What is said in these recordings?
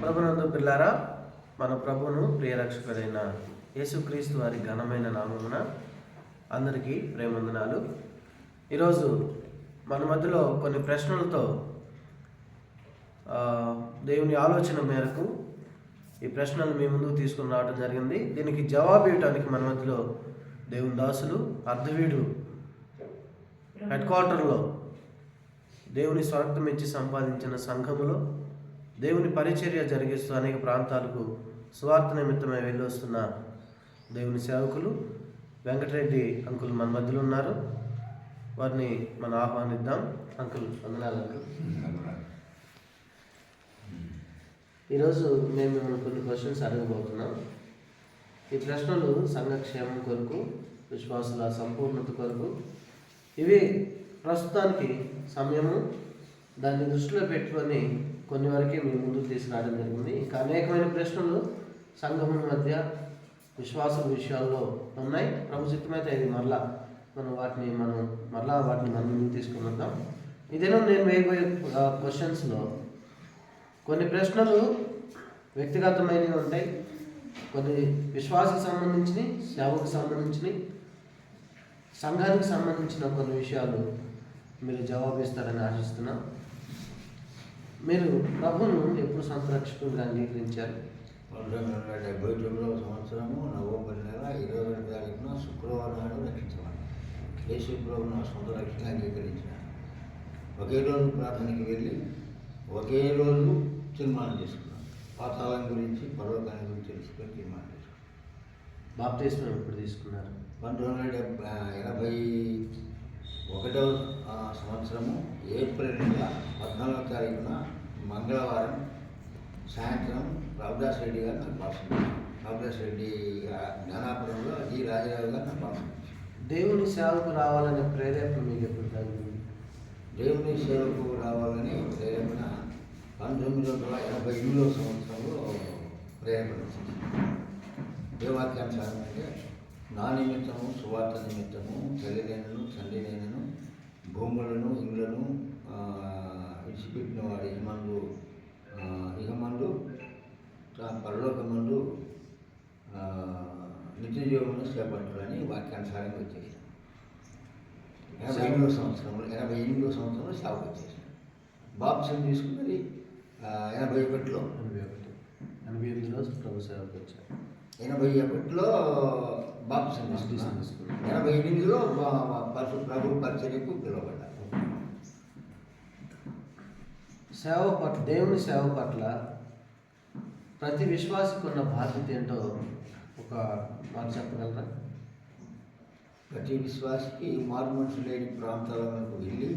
ప్రభునందు పిల్లారా, మన ప్రభువును ప్రియరక్షకుడైన యేసుక్రీస్తు వారి ఘనమైన నామమున అందరికీ ప్రేమందనాలు. ఈరోజు మన మధ్యలో కొన్ని ప్రశ్నలతో దేవుని ఆలోచన మేరకు ఈ ప్రశ్నలు మీ ముందుకు తీసుకుని రావడం జరిగింది. దీనికి జవాబు ఇవ్వడానికి మన మధ్యలో దేవుని దాసులు అర్ధవీడు హెడ్ క్వార్టర్లో దేవుని స్వార్థం ఇచ్చి సంపాదించిన సంఘములో దేవుని పరిచర్య జరిగిస్తూ అనేక ప్రాంతాలకు స్వార్థ నిమిత్తమై వెళ్ళి వస్తున్న దేవుని సేవకులు వెంకటరెడ్డి అంకుల్ మన మధ్యలో ఉన్నారు. వారిని మనం ఆహ్వానిద్దాం. అంకుల్, వందనాలు అంకుల్. ఈరోజు మేము మిమ్మల్ని కొన్ని క్వశ్చన్స్ అడగబోతున్నాం. ఈ ప్రశ్నలు సంఘక్షేమం కొరకు, విశ్వాసుల సంపూర్ణత కొరకు. ఇవి ప్రస్తుతానికి సమయము దాన్ని దృష్టిలో పెట్టుకొని కొన్ని వరకే మీ ముందుకు తీసుకురావడం జరిగింది. ఇంకా అనేకమైన ప్రశ్నలు సంఘముల మధ్య విశ్వాసం విషయాల్లో ఉన్నాయి. ప్రభు చిత్తమైతే ఇది మనం వాటిని మన ముందుకు తీసుకుని వద్దాం. ఇదేనో నేను వేయబోయే క్వశ్చన్స్లో కొన్ని ప్రశ్నలు వ్యక్తిగతమైనవి ఉంటాయి, కొన్ని విశ్వాసకు సంబంధించినవి, సేవకు సంబంధించినవి, సంఘానికి సంబంధించిన కొన్ని విషయాలు మీరు జవాబిస్తారని ఆశిస్తున్నాం. మీరు ప్రభువును ఎప్పుడు సొంత రక్షకుడిగా అంగీకరించారు? 1979 సంవత్సరము నవంబర్ నెల 22వ తారీఖున శుక్రవారం నాడు రక్షించమని యేసు ప్రభు నా సొంత రక్షణ అంగీకరించాను. ఒకే రోజు ప్రార్థనకి వెళ్ళి ఒకే రోజు తీర్మానం చేసుకున్నాను. పాతాళం గురించి, పరలోకాన్ని గురించి తెలుసుకొని తీర్మానం చేసుకున్నాను. బాప్తిస్మం ఎప్పుడు తీసుకున్నారు? 1981వ సంవత్సరము ఏప్రిల్ నెల 14వ తారీఖున మంగళవారం సాయంత్రం ప్రభుదాస్ రెడ్డి గారు నాకు భాషణ. ప్రభుదాస్ రెడ్డి జ్ఞానాపురంలో జి రాజరావు గారు నాకు భాషణ. దేవుని సేవకు రావాలనే ప్రేరేపణ మీకు ఎప్పుడు కలిగింది? దేవుని సేవకు రావాలని ప్రేరేపణ 1988వ సంవత్సరంలో ప్రేరేపణ వచ్చింది. దేవాక్యాంశాలు అంటే నా నిమిత్తము, సువార్త నిమిత్తము తల్లిదండ్రులను, తండ్రినైనను, భూములను, ఇళ్లను విడిచిపెట్టిన వాడి ఇహమందు పరలోకమందు నిత్య జీవమును చేపట్టాలని వాక్యానుసారంగా వచ్చేసాను. 88వ సంవత్సరంలో సేవకు వచ్చేసాను. బాప్సం తీసుకున్నది 81లో. 88లో ప్రభు సేవకు వచ్చారు. 81లో బాప్సం తీసుకున్నాను. 88లో ప్రభు పరిచర్యకు పిలువబడ్డాను. సేవ పట్ల, దేవుని సేవ పట్ల ప్రతి విశ్వాసికి ఉన్న బాధ్యత ఏంటో ఒక మాట చెప్పగలరా? ప్రతి విశ్వాసికి మారుమనసు లేని ప్రాంతాలకు వెళ్ళి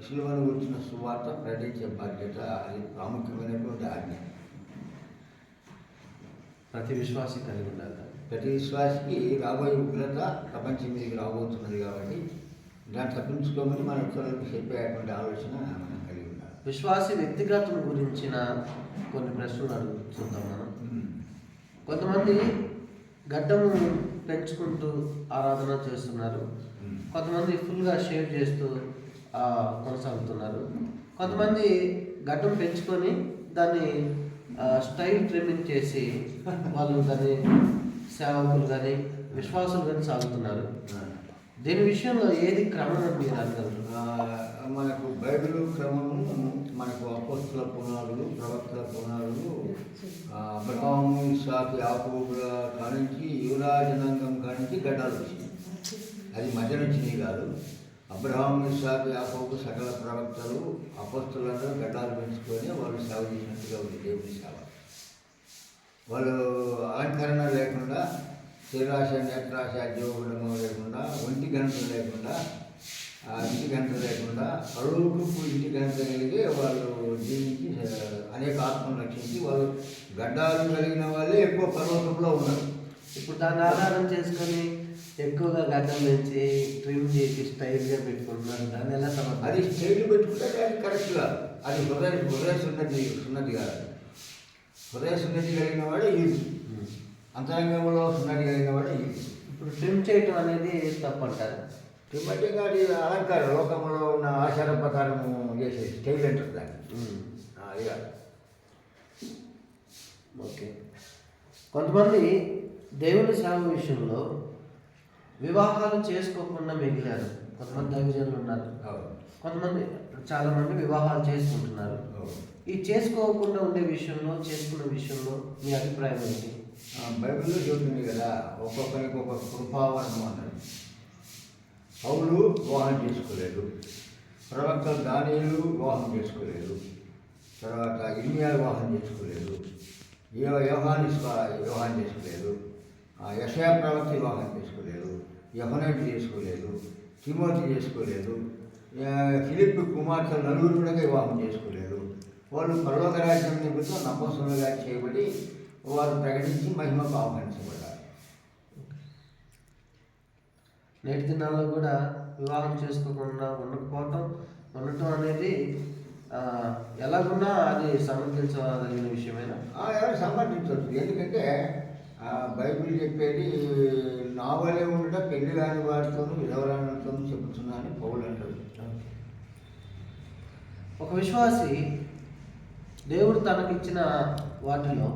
శిలువను గురించిన సువార్త ప్రకటించే బాధ్యత, అది ప్రాముఖ్యమైనటువంటి ఆజ్ఞ. ప్రతి విశ్వాసి కలిగి ఉండాలి. ప్రతి విశ్వాసికి రాబోయే ఉగ్రత ప్రపంచం మీదకి రాబోతున్నది కాబట్టి దాన్ని తప్పించుకోమని మన ఇతరులకు చెప్పేటువంటి ఆలోచన మనం కలిగి ఉండాలి. విశ్వాసి వ్యక్తిగతం గురించిన కొన్ని ప్రశ్నలు అడుగుతుందాం మనం. కొంతమంది గడ్డము పెంచుకుంటూ ఆరాధన చేస్తున్నారు, కొంతమంది ఫుల్గా షేవ్ చేస్తూ కొనసాగుతున్నారు, కొంతమంది గడ్డం పెంచుకొని దాన్ని స్టైల్ ట్రిమ్మింగ్ చేసి వాళ్ళు దాన్ని సేవకులు కానీ విశ్వాసులు కానీ సాగుతున్నారు. దీని విషయంలో ఏది క్రమం మీరు అనగలరు? మనకు బైబిల్ క్రమము, మనకు అపోస్తుల పునాదులు, ప్రవక్తల పునాదులు, అబ్రహాము, ఇస్సాకు, యాకోబుల కానించి యూదా జనాంగం కానించి గడ్డాలు వచ్చినాయి. అది మధ్య వచ్చినాయి కాదు. అబ్రహాము, ఇస్సాకు, యాకోబు సకల ప్రవక్తలు, అపోస్తులందరూ గడ్డాలు పెంచుకొని వాళ్ళు సేవ చేసినట్టుగా ఉంది దేవుని సేవ. వాళ్ళు అలంకరణ లేకుండా, శరీరాశ, నేత్రాశ, జోగుడము లేకుండా, ఇంటి గంట లేకుండా, అడుగుకు ఇంటి గంట కలిగి వాళ్ళు జీవించి అనేక ఆత్మను రక్షించి వాళ్ళు గడ్డాలు కలిగిన వాళ్ళే ఎక్కువ పర్వతంలో ఉన్నారు. ఇప్పుడు దాన్ని ఆధారం చేసుకొని ఎక్కువగా గడ్డం పెంచి ట్రిమ్ చేసి స్టైల్గా పెట్టుకుంటున్నారు. దాన్ని ఎలా సమర్థం? అది స్టైల్ పెట్టుకుంటే అది కరెక్ట్ కాదు. అది హృదయ సున్నతి కాదు. హృదయ సున్నతి కలిగిన వాడే ఈజు, అంతరంగంలో సున్నతి కలిగిన వాడే ఈజు. ఇప్పుడు ట్రిమ్ చేయటం అనేది తప్పంటారు. ట్రిమ్ అంటే కాదు, అలంకారం, లోకంలో ఉన్న ఆచార ప్రకారం చేసే స్టైల్ అంటారు దాన్ని. అది కాదు. ఓకే. కొంతమంది దేవుని సేవ విషయంలో వివాహాలు చేసుకోకుండా మిగిలారు. కొంతమంది దైవజనులు ఉన్నారు, కొంతమంది చాలామంది వివాహాలు చేసుకుంటున్నారు. ఈ చేసుకోకుండా ఉండే విషయంలో, చేసుకునే విషయంలో మీ అభిప్రాయం ఏంటి? బైబిల్లో చెబుతుంది కదా, ఒక్కొక్కరికి ఒక్కొక్క కృపావరణం అన్నాడు. పౌలు వివాహం చేసుకోలేదు, ప్రవక్తలు దానియేలు వివాహం చేసుకోలేదు, తర్వాత ఇర్మియా వివాహం చేసుకోలేదు, యోహాను వివాహం చేసుకోలేదు, యెషయా ప్రవక్త వివాహం చేసుకోలేదు, యోహన్నను చేసుకోలేదు, తిమోతి చేసుకోలేదు, ఫిలిప్ కుమార్తె నలుగురు కూడా వివాహం చేసుకోలేదు. వాళ్ళు పరలోక రాజ్యం నిమిత్తం నమ్మకంగా చేయబడి వారు ప్రకటించి మహిమకు ఆహ్వానించబడ్డారు. నేటి దినాల్లో కూడా వివాహం చేసుకోకుండా ఉండటం అనేది ఎలాగున్నా అది సమర్థించదగిన విషయమేనా? ఎవరు సమర్థించవచ్చు. ఎందుకంటే బైబిల్ చెప్పేది నా వలే ఉండటం పెళ్లి కాని వారితోనూ విధవరాలతోనూ చెబుతున్నా అని పౌలు అంటాడు. ఒక విశ్వాసి దేవుడు తనకిచ్చిన వాటిలో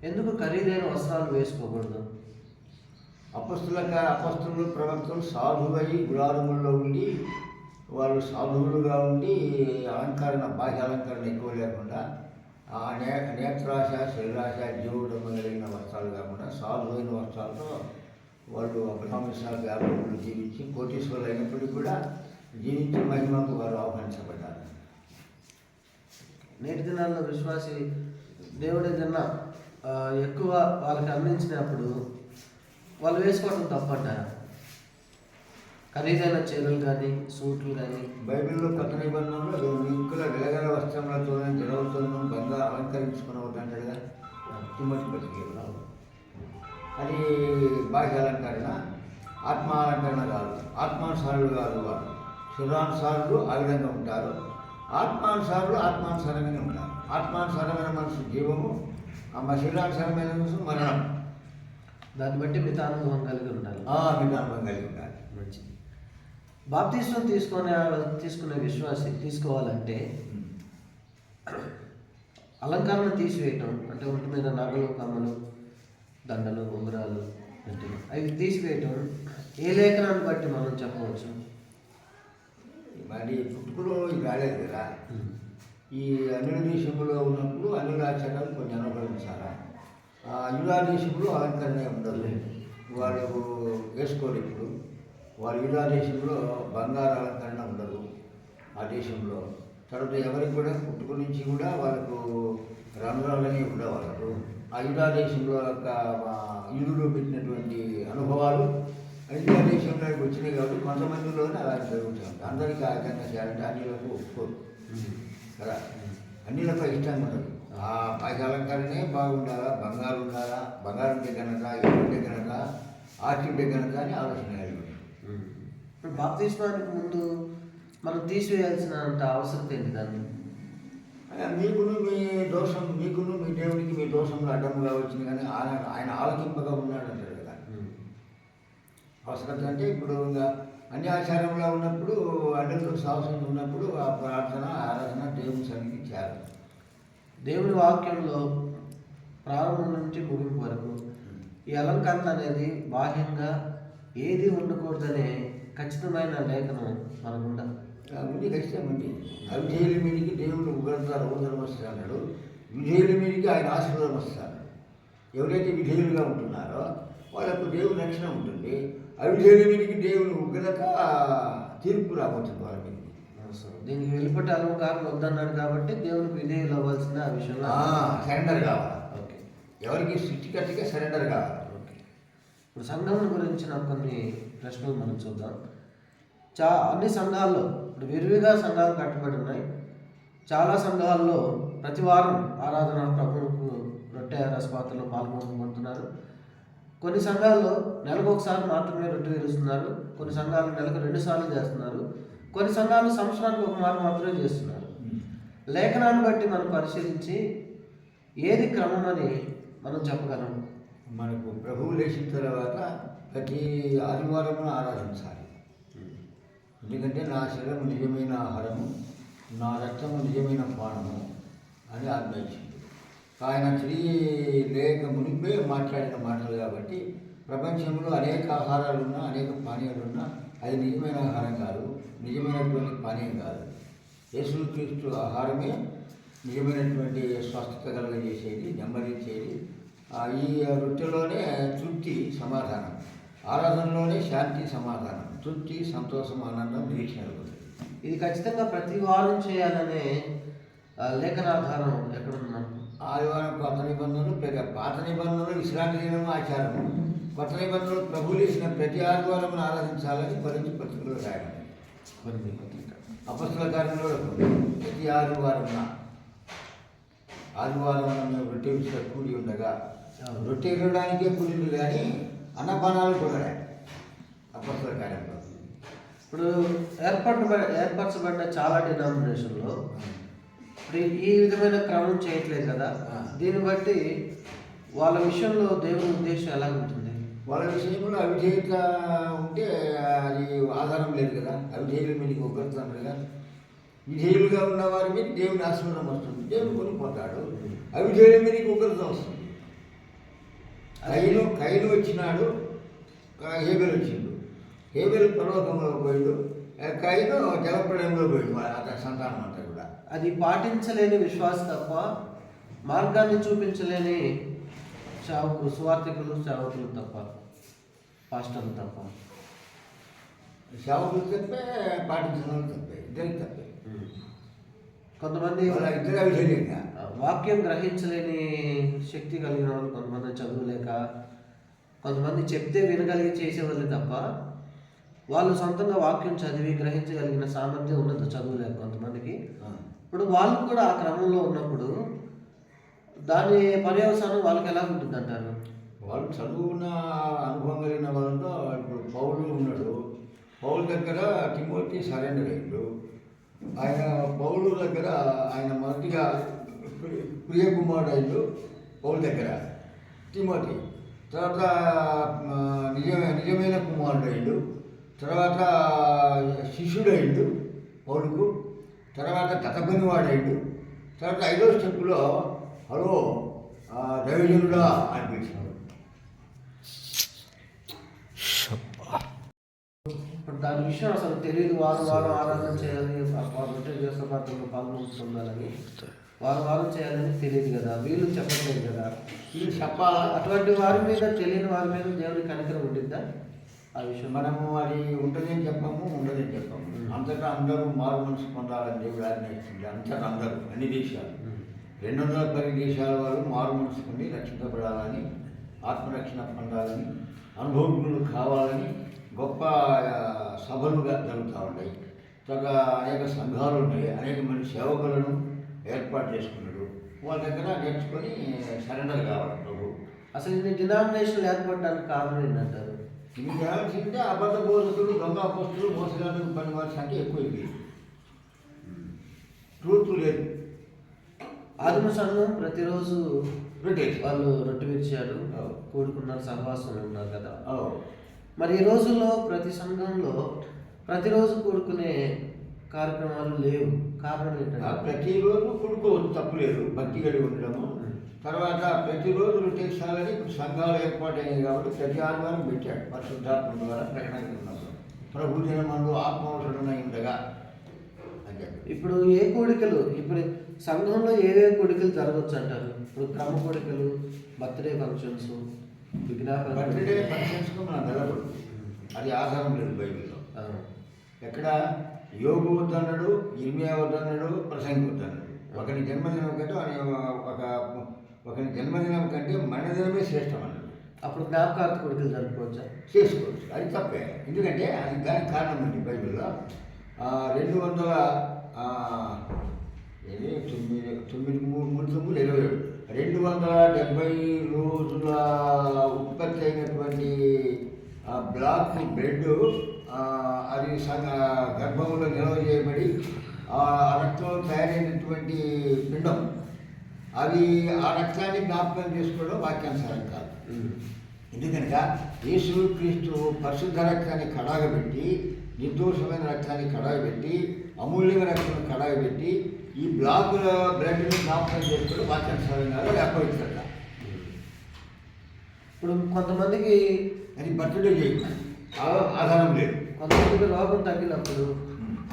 ఎందుకు ఖరీదైన వస్త్రాలు వేసుకోకూడదు? అపస్తులు ప్రవక్తలు సాధువై గుడారముల్లో ఉండి వాళ్ళు సాధువులుగా ఉండి అలంకరణ, బాహ్య అలంకరణ ఎక్కువ లేకుండా నేత్రాశ, శరీరాశ, జీవుడు మొదలైన వస్త్రాలు కాకుండా సాధువైన వస్త్రాలతో వాళ్ళు అబ్రహాము, ఇస్సాకు, యాకోబులు జీవించి కోటీశ్వరులు అయినప్పటికీ కూడా జీవించి మహిమకు వారు ఆహ్వానించబడ్డారు. నేటి దినాల్లో విశ్వాసి దేవుడు ఏదన్నా ఎక్కువ వాళ్ళకి అందించినప్పుడు వాళ్ళు వేసుకోవడం తప్పంటారా? ఖరీదైన చీరలు కానీ, సూట్లు కానీ బైబిల్లో కొత్త నిబంధనలో ఇంకుల వెలగల వస్త్రములతోనే జలవుతోనూ బంగారు అలంకరించుకున్నవాడు అంటాడు కదా, తిమోతి పత్రికలో. అది బాహ్య అలంకరణ, ఆత్మాలంకరణ కాదు. ఆత్మానుసారులు కాదు వారు. శరీరానుసారులు ఆ విధంగా ఉంటారు, ఆత్మానుసారంగానే ఉంటారు. ఆత్మానుసారమైన మనసు జీవము, శరీరానుసారమైన మనసు మరణం. దాన్ని బట్టి మితానుభవం కలిగి ఉండాలి. మితానుభవం కలిగి ఉండాలి. మంచిది. బాప్తిస్మం తీసుకునే విశ్వాసి తీసుకోవాలంటే అలంకరణ తీసివేయటం, అంటే ఒంటి మీద నగలు, కమ్మలు, దండలు, ఉంగరాలు అవి తీసివేయటం ఏ లేఖనాన్ని బట్టి మనం చెప్పవచ్చు? మరి పుట్టుకలో ఇది రాలేదు కదా. ఈ అన్యుల దేశంలో ఉన్నప్పుడు అన్యుల ఆచారాలు కొన్ని అనుభవించాలా. యూదా దేశంలో అలంకరణ ఉండదు, వాళ్ళు వేసుకోరు. ఇప్పుడు వాళ్ళు యూదా దేశంలో బంగారు అలంకరణ ఉండదు ఆ దేశంలో. తర్వాత ఎవరికి కూడా పుట్టుక నుంచి కూడా వాళ్ళకు రంధ్రాలనే ఉండవు వాళ్ళకు. ఆ యూదా దేశంలో యూదులు పెట్టినటువంటి అనుభవాలు యూదా దేశంలోకి వచ్చినాయి కాబట్టి కొంతమందిలోనే అలా జరుగుతుంది. అందరికీ ఆ విధంగా చేయాలంటే అన్నిలకు ఒప్పుకోరు కదా, అన్నిలకు ఇష్టంగా ఉండదు. ఆ బాహ్య అలంకరణే బాగుండాలా, బంగారు ఉండాలా, బంగారు ఉంటే కనుక, ఇల్లు ఉంటే కనుక, ఆస్తి ఉంటే కనుక అని ఆలోచన. ఇప్పుడు బాప్తిస్మానికి ముందు మనం తీసివేయాల్సినంత అవసరం ఏంటి దాన్ని? మీకును మీ దేవునికి మీ దోషంలో అడ్డముగా వచ్చింది, కానీ ఆయన ఆలకింపగా ఉన్నాడు అంటాడు కదా. అవసరం అంటే ఇప్పుడు ఇంకా అన్ని ఆచారంలో ఉన్నప్పుడు, అడ్డలతో సాహసం ఉన్నప్పుడు ఆ ప్రార్థన, ఆరాధన దేవుని సన్నిధికి చేరాలి. దేవుని వాక్యంలో ప్రారంభం నుంచి ముగింపు వరకు ఈ అలంకరణ అనేది బాహ్యంగా ఏది ఉండకూడదనే ఖచ్చితమైన లేఖనం మనకుండా ఉంది. ఖచ్చితంగా ఉంది. అవిధేయుల మీదకి దేవుడు ఉగ్రత రోదనం వస్తుంది అన్నాడు, విధేయుల మీదకి ఆయన ఆశీర్వాదం వస్తాడు. ఎవరైతే విధేయులుగా ఉంటున్నారో వాళ్ళకు దేవుని రక్షణ ఉంటుంది. అవిధేయుల మీదకి దేవుని ఉగ్రత, తీర్పు రాబోతుంది వాళ్ళ మీద. దీనికి వెళ్ళిపోతే అలంకారం వద్దన్నాడు కాబట్టి దేవునికి విధేయులు అవ్వాల్సిన ఆ విషయంలో సరెండర్ కావాలి. ఓకే, ఎవరికి సృష్టికర్తగా సరెండర్ కావాలి. ఓకే. ఇప్పుడు సంఘం గురించిన కొన్ని ప్రశ్నలు మనం చూద్దాం. అన్ని సంఘాల్లో ఇప్పుడు విరివిగా సంఘాలు కట్టుబడి ఉన్నాయి. చాలా సంఘాల్లో ప్రతి వారం ఆరాధన ప్రభువుకు రొట్టె రసపాత్రలో పాల్గొంటున్నారు. కొన్ని సంఘాల్లో నెలకు ఒకసారి మాత్రమే రొట్టె విరుస్తున్నారు. కొన్ని సంఘాలు నెలకు 2 సార్లు చేస్తున్నారు. కొన్ని సంఘాలు సంవత్సరానికి ఒక మారు మాత్రమే చేస్తున్నారు. లేఖనాన్ని బట్టి మనం పరిశీలించి ఏది క్రమం అని మనం చెప్పగలం? మనకు ప్రభువు లేచిన తర్వాత ప్రతి ఆదివారమున ఆరాధించాలి. ఎందుకంటే నా శరీరము నిజమైన ఆహారము, నా రక్తము నిజమైన పానము అని ఆజ్ఞయించింది. ఆయన తిరిగి లేక మునిపే మాట్లాడిన మాటలు కాబట్టి ప్రపంచంలో అనేక ఆహారాలున్నా అనేక పానీయాలున్నా అది నిజమైన ఆహారం కాదు, నిజమైనటువంటి పానీయం కాదు. యేసుక్రీస్తు ఆహారమే నిజమైనటువంటి స్వస్థత కలుగజేసేది, నెమ్మదించేది. ఈ రొట్టెలోనే తృప్తి, సమాధానం, ఆరాధనలోనే శాంతి, సమాధానం, తృప్తి, సంతోషం, ఆనందం, నిరీక్షణ కలుగుతుంది. ఇది ఖచ్చితంగా ప్రతి వారం చేయాలనే లేఖనాధారం ఎక్కడుంది మనకు? ఆదివారం కొత్త నిబంధనలు, పాత నిబంధనలు విశ్రాంతి దినం ఆచారం. కొత్త నిబంధనలు ప్రభువులు ఇచ్చిన ప్రతి ఆదివారం ఆరాధించాలని కొరింథీ పత్రికలో రాయడం. అపొస్తలుల కార్యంలో ప్రతి ఆదివారం మేము రొట్టె విషయ కూడి ఉండగా, రొట్టె ఇవ్వడానికే కూలీలు కానీ అన్నపానాలు కూడా అపొస్తలుల కార్యంలో. ఇప్పుడు ఏర్పరచబడిన చాలా డినామినేషన్లో ఇప్పుడు ఈ విధమైన క్రమం చేయట్లేదు కదా, దీన్ని బట్టి వాళ్ళ విషయంలో దేవుని ఉద్దేశం ఎలా ఉంటుంది? వాళ్ళ విషయంలో అవిధేయత ఉంటే అది ఆధారం లేదు కదా. అవిధేయుల మీదకి ఒక్కరుతాను కదా. విధేయులుగా ఉన్న వారి మీద దేవుని ఆశీర్వాదం వస్తుంది, దేవుడు కొనుక్కుంటాడు. అవిధేయుల మీదకి ఒక్కరితో వస్తుంది. కైలు వచ్చినాడు, హేబెలు వచ్చిండు. హేబెలు పర్వతంలో పోయాడు, కైలు జలప్రళయంలో పోయాడు. అతని సంతానం అంతా కూడా అది పాటించలేని విశ్వాసం తప్ప, మార్గాన్ని చూపించలేని సువార్థికులు, సేవకులు తప్ప, పాస్టర్లు తప్ప. సేవకులు తప్పే, పాటించిన వాళ్ళు తప్పే, ఇద్దరికి తప్పే. కొంతమంది ఇద్దరు అవిధేయంగా వాక్యం గ్రహించలేని శక్తి కలిగిన వాళ్ళు, కొంతమంది చదువులేక, కొంతమంది చెప్తే వినగలిగి చేసేవాళ్ళు తప్ప, వాళ్ళు సొంతంగా వాక్యం చదివి గ్రహించగలిగిన సామర్థ్యం ఉండదు చదువులేక కొంతమందికి. ఇప్పుడు వాళ్ళు కూడా ఆ క్రమంలో ఉన్నప్పుడు దాని పర్యవసానం వాళ్ళకి ఎలా ఉంటుంది అంటారు? వాళ్ళు చదువున్న అనుభవం కలిగిన వాళ్ళతో, ఇప్పుడు పౌలు ఉన్నాడు, పౌలు దగ్గర తిమోతి సరెండర్ అయ్యాడు. ఆయన పౌలు దగ్గర ఆయన మొదటిగా ప్రియకుమారుడు అయ్యాడు పౌలు దగ్గర తిమోతి. తర్వాత నిజమైన కుమారుడు అయ్యాడు. తర్వాత శిష్యుడు అయ్యాడు పౌలుకు. తర్వాత గతపనివాడు అయ్యాడు. తర్వాత 5వ స్టెప్పులో హలో దైవజనుడా అని పిలిచాడు. ఇప్పుడు దాని విషయం అసలు తెలియదు. వారం ఆరాధన చేయాలి, రొట్టె చేసిన పాత్రలో పాల్గొంటుండాలని, వారం చేయాలని తెలియదు కదా, వీళ్ళు చెప్పట్లేదు కదా. వీళ్ళు చెప్పాలా? అటువంటి వారి మీద, తెలియని వారి మీద దేవుని కనికరం ఉండిద్దా? ఆ విషయం మనము అది ఉంటుందని చెప్పాము, ఉండదని చెప్పాము. అంతటా అందరూ మారు మనసు పొందాలని దేవుడు ఆజ్ఞాయిస్తుంది. అంతటా అందరూ, అన్ని దేశాలు, 210 దేశాల వాళ్ళు మారు మనసు పొంది రక్షించబడాలని, ఆత్మరక్షణ పొందాలని, అనుభవజ్ఞులు కావాలని గొప్ప సభలుగా జరుగుతూ ఉన్నాయి. తర్వాత అనేక సంఘాలు ఉన్నాయి, అనేక మంది సేవకులను ఏర్పాటు చేసుకున్నాడు. వాళ్ళ దగ్గర నేర్చుకొని సరెండర్ కావాలి ప్రభు. అసలు ఇది డినామినేషన్ ఏర్పడడానికి కారణం ఏంటంటారు? ఇది చేయాల్సిందే అబద్ధ బోధకులు, దొంగ అపోస్తులు, మోసగాళ్ళు పని వారి సంఖ్య ఎక్కువైంది. ట్రూత్ లేదు. ఆదిమ సంఘం ప్రతిరోజు రొట్టె వాళ్ళు రొట్టె విరిచారు, కూడుకున్నారు, సహవాసం ఉన్నారు కదా. మరి ఈ రోజుల్లో ప్రతి సంఘంలో ప్రతిరోజు కూడుకునే కార్యక్రమాలు లేవు. కారణం ఏంటంటే ప్రతిరోజు కూడుకోవచ్చు, తప్పు లేదు, భక్తి కలిగి ఉండడము. తర్వాత ప్రతిరోజు రొట్టెసాలని సంఘాలు ఏర్పాటైనాయి కాబట్టి ప్రతి ఆదివారం పెట్టాడు పరిశుద్ధాత్మ ద్వారా ప్రకటన ప్రభు జనమందు ఆత్మవసరమై ఉండగా అని చెప్పి. ఇప్పుడు ఏ కోడికలు, ఇప్పుడు సంఘంలో ఏవే కోడికలు జరగవచ్చు అంటారు? ఇప్పుడు క్రమ కోడికలు, బర్త్డే ఫంక్షన్స్, బర్త్డే ఫంక్షన్స్కు మనం నిలబడు, అది ఆధారం లేదు బైబిల్లో. ఎక్కడ యోగు వద్దన్నాడు, ఇర్మియా వద్దన్నాడు, ప్రసంగి వద్దన్నాడు. ఒకరి జన్మదినం కంటే ఒకరి జన్మదినం కంటే మరణదినమే శ్రేష్టం అన్నాడు. అప్పుడు జ్ఞాపకార్థ కోడికలు జరుపుకోవచ్చా? చేసుకోవచ్చు, అది తప్పే. ఎందుకంటే అది దానికి కారణం ఉంది బైబిల్లో. 270 రోజుల ఉత్పత్తి అయినటువంటి బ్లాక్ బ్రెడ్ అది గర్భంలో నిల్వ చేయబడి ఆ రక్తంలో తయారైనటువంటి పిండం, అది ఆ రక్తాన్ని జ్ఞాపకం చేసుకోవడం వాక్యానుసారం కాదు. ఎందుకనగా యేసుక్రీస్తు పరిశుద్ధ రక్తాన్ని కడాగబెట్టి, నిర్దోషమైన రక్తాన్ని కడాగబెట్టి, అమూల్యమైన రక్తాన్ని కడాగబెట్టి ఈ బ్లాక్ బ్లడ్ జ్ఞాపకం చేసుకుని వాక్యానుసారంగా అప్పగించారు. ఇప్పుడు కొంతమందికి అది బర్త్డే చేయదు, ఆధారం లేదు. కొంతమందికి రోగం తగ్గినప్పుడు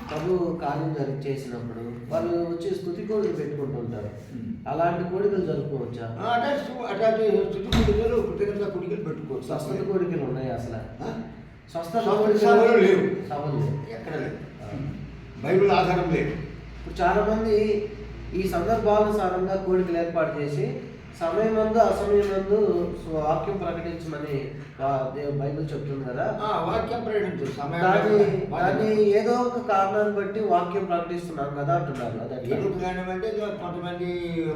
ప్రభు కార్యం చేసినప్పుడు వాళ్ళు వచ్చి స్తుతి కోడికలు పెట్టుకుంటుంటారు. అలాంటి కోడికలు జరుపుకోవచ్చా? అట్లాంటి స్థుతి కోడికలు, కృతజ్ఞత కోడికలు పెట్టుకోవచ్చు. స్వస్థత కోడికలు ఉన్నాయి అసలు? స్వస్థత సభలు లేవు, సభలు లేవు, ఎక్కడ లేదు, బైబిల్ ఆధారం లేదు. ఇప్పుడు చాలామంది ఈ సందర్భానుసారంగా కోడికలు ఏర్పాటు చేసి సమయం మందు అసమయం మందు వాక్యం ప్రకటించమని బైబిల్ చెప్తుంది కదా. వాక్యం ప్రకటించు దాన్ని ఏదో ఒక కారణాన్ని బట్టి వాక్యం ప్రకటిస్తున్నాం కదా అంటున్నారు. ఎందుకు కానివ్వంటే కొంతమంది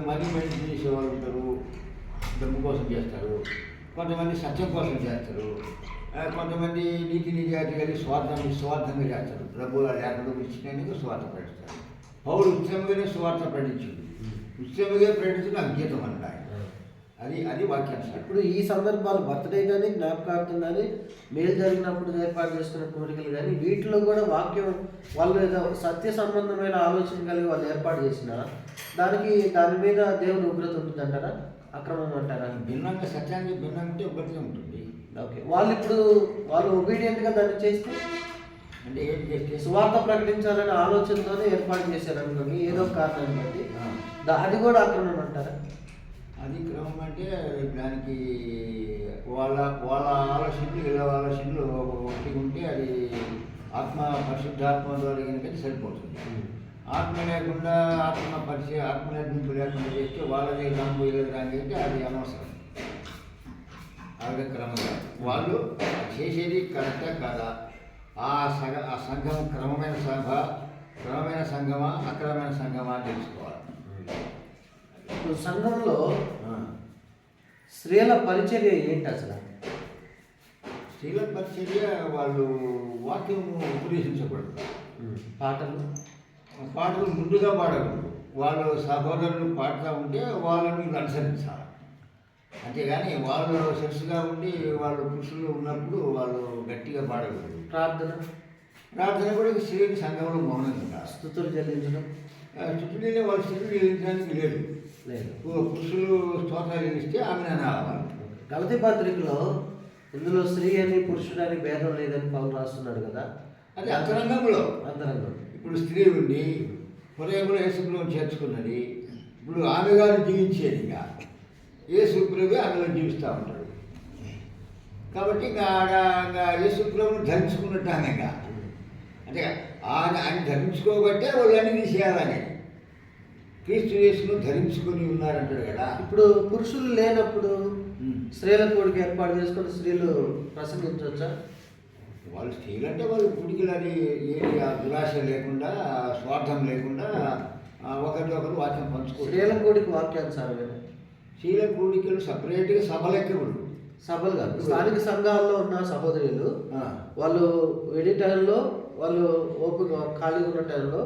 మనీ మెయింటైన్ చేసే వాళ్ళు ఉంటారు, డబ్బు కోసం చేస్తారు. కొంతమంది సత్యం కోసం చేస్తారు. కొంతమంది నీతి నిజాయితీ కలిగి స్వార్థంగా చేస్తారు. డబ్బు లేకుండా ఇచ్చినందుకు స్వార్థ ప్రకటిస్తారు. పౌరులు ఉత్సవంగానే స్వార్థ ప్రకటించింది, ఉత్సవంగా ప్రకటించి నాకు జీతం అన్నాడు. అది వాక్యానుసారం. ఇప్పుడు ఈ సందర్భాలు బర్త్డే కానీ జ్ఞాపకార్థం కానీ మేలు జరిగినప్పుడు ఏర్పాటు చేసుకున్న కోరికలు కానీ వీటిలో కూడా వాక్యం వాళ్ళు ఏదో సత్య సంబంధమైన ఆలోచన కలిగి వాళ్ళు ఏర్పాటు చేసిన దాని మీద దేవుని ఉగ్రత ఉంటుందంటారా, అక్రమం అంటారా? భిన్నంగా సత్యానికి భిన్నంగా ఉగ్రత ఉంటుంది. ఓకే, వాళ్ళు ఒబీడియంట్గా దాన్ని చేస్తే అంటే ఏం చేస్తే సువార్త ప్రకటించాలనే ఆలోచనతోనే ఏర్పాటు చేశారు అనుకోండి, ఏదో కారణాన్ని బట్టి అది కూడా అక్రమం అంటారా? అది క్రమం అంటే దానికి వాళ్ళ ఆలోచనలు వీళ్ళ ఆలోచనలు ఒకటి ఉంటే అది పరిశుద్ధాత్మ ద్వారా కనుక సరిపోతుంది. ఆత్మ లేకుండా ఆత్మ నడిపింపు లేకుండా చేస్తే వాళ్ళదే రాము వీళ్ళది రాంగైతే అది అనవసరం. అలాగే క్రమంగా వాళ్ళు చేసేది కరెక్టా కాదా, ఆ సంఘం క్రమమైన సంఘమా అక్రమమైన సంఘమా అని తెలుసుకోవాలి. ఇప్పుడు సంఘంలో స్త్రీల పరిచర్య ఏంటి అసలు? స్త్రీల పరిచర్య వాళ్ళు వాక్యం ఉపదేశించకూడదు, పాటలు ముందుగా పాడకూడదు. వాళ్ళు సహోదరులు పాడుతూ ఉంటే వాళ్ళని అనుసరించాలి. అంతేగాని వాళ్ళు సెక్స్గా ఉండి వాళ్ళు పురుషులు ఉన్నప్పుడు వాళ్ళు గట్టిగా పాడకూడదు. ప్రార్థన కూడా స్త్రీలు సంఘంలో మౌనంగా స్తుతులు చెల్లించడం, వాళ్ళు స్థితులు చెల్లించడానికి లేదు. పురుషులు స్తోత్రాలు చెల్లిస్తే ఆమె అనాలి. గలతీ పత్రికలో ఇందులో స్త్రీ అని పురుషుడు అని భేదం లేదని పౌలు రాస్తున్నాడు కదా. అది అంతరంగంలో ఇప్పుడు స్త్రీ ఉండి హృదయంలో యేసుప్రభువును చేర్చుకున్నది. ఇప్పుడు ఆమె గారు జీవించేది, ఇంకా యేసుప్రభు ఆమెలో జీవిస్తూ ఉంటాడు. కాబట్టి ఇంకా యేసుప్రభువును ధరించుకున్నట్టు ఆమె ఇంకా అంటే ఆయన ధరించుకోబట్టే వాళ్ళని తీసేయాలని క్రీస్తు యేసును ధరించుకొని ఉన్నారంటాడు కదా. ఇప్పుడు పురుషులు లేనప్పుడు స్త్రీల కోడికి ఏర్పాటు చేసుకొని స్త్రీలు ప్రసంగించవచ్చా? వాళ్ళు స్త్రీలు అంటే వాళ్ళు పుడికలని ఏది దురాశ లేకుండా స్వార్థం లేకుండా ఒకరితో ఒకరు వాక్యం పంచుకోవచ్చు. స్త్రీల కోడికి వాక్యానుసారమే. స్త్రీల కోడికలు సపరేట్గా సభలెక్కడు, సభలు కాదు. స్థానిక సంఘాల్లో ఉన్న సహోదరులు వాళ్ళు వెడి టైంలో వాళ్ళు ఓపిక ఖాళీగా ఉన్న టైంలో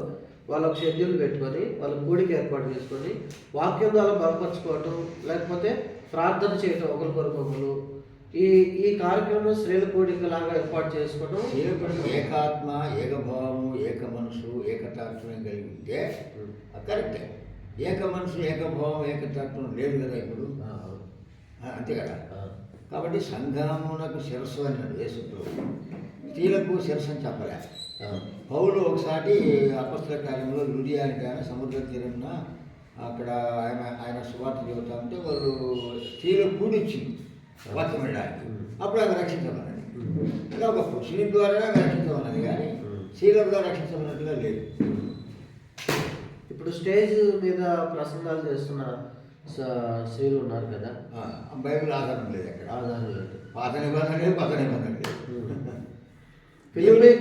వాళ్ళ షెడ్యూల్ పెట్టుకొని వాళ్ళ కూడికి ఏర్పాటు చేసుకొని వాక్యం ద్వారా బలపరచుకోవటం, లేకపోతే ప్రార్థన చేయటం ఒకరికొరకొకరు, ఈ కార్యక్రమం స్త్రీల కోడికలాగా ఏర్పాటు చేసుకోవడం. స్త్రీల కోడిక ఏకాత్మ, ఏకభావము, ఏక మనసు, ఏకతాత్వం కలిగి ఉంటే కరెక్టే. ఏక మనసు, ఏకభావం, ఏకతాత్వం లేదు కదా ఇప్పుడు, అంతే కదా. కాబట్టి సంఘమునకు శిరస్సు అన్నాడు యేసుప్రభువు, స్త్రీలకు శిరస్సు అని చెప్పలే. పౌలు ఒకసారి అపొస్తల కార్యంలో లుదియా అంటే సముద్ర తీరంలో అక్కడ ఆయన సువార్త చెబుతా ఉంటే వాళ్ళు స్త్రీలకు కూడిచ్చింది వాక్యం వెళ్ళడానికి. అప్పుడు ఆమె రక్షించమన్నది. ఇలా ఒక పురుషుని ద్వారా ఆమె రక్షించమన్నది, కానీ స్త్రీల ద్వారా రక్షించమన్నట్టుగా లేదు. ఇప్పుడు స్టేజ్ మీద ప్రసంగాలు చేస్తున్న స్త్రీలు ఉన్నారు కదా, బైబిల్ ఆధారం లేదు, అక్కడ ఆధారం లేదు. పాత నిబంధన లేదు, కొత్త నిబంధన లేదు. ఫిలిప్పై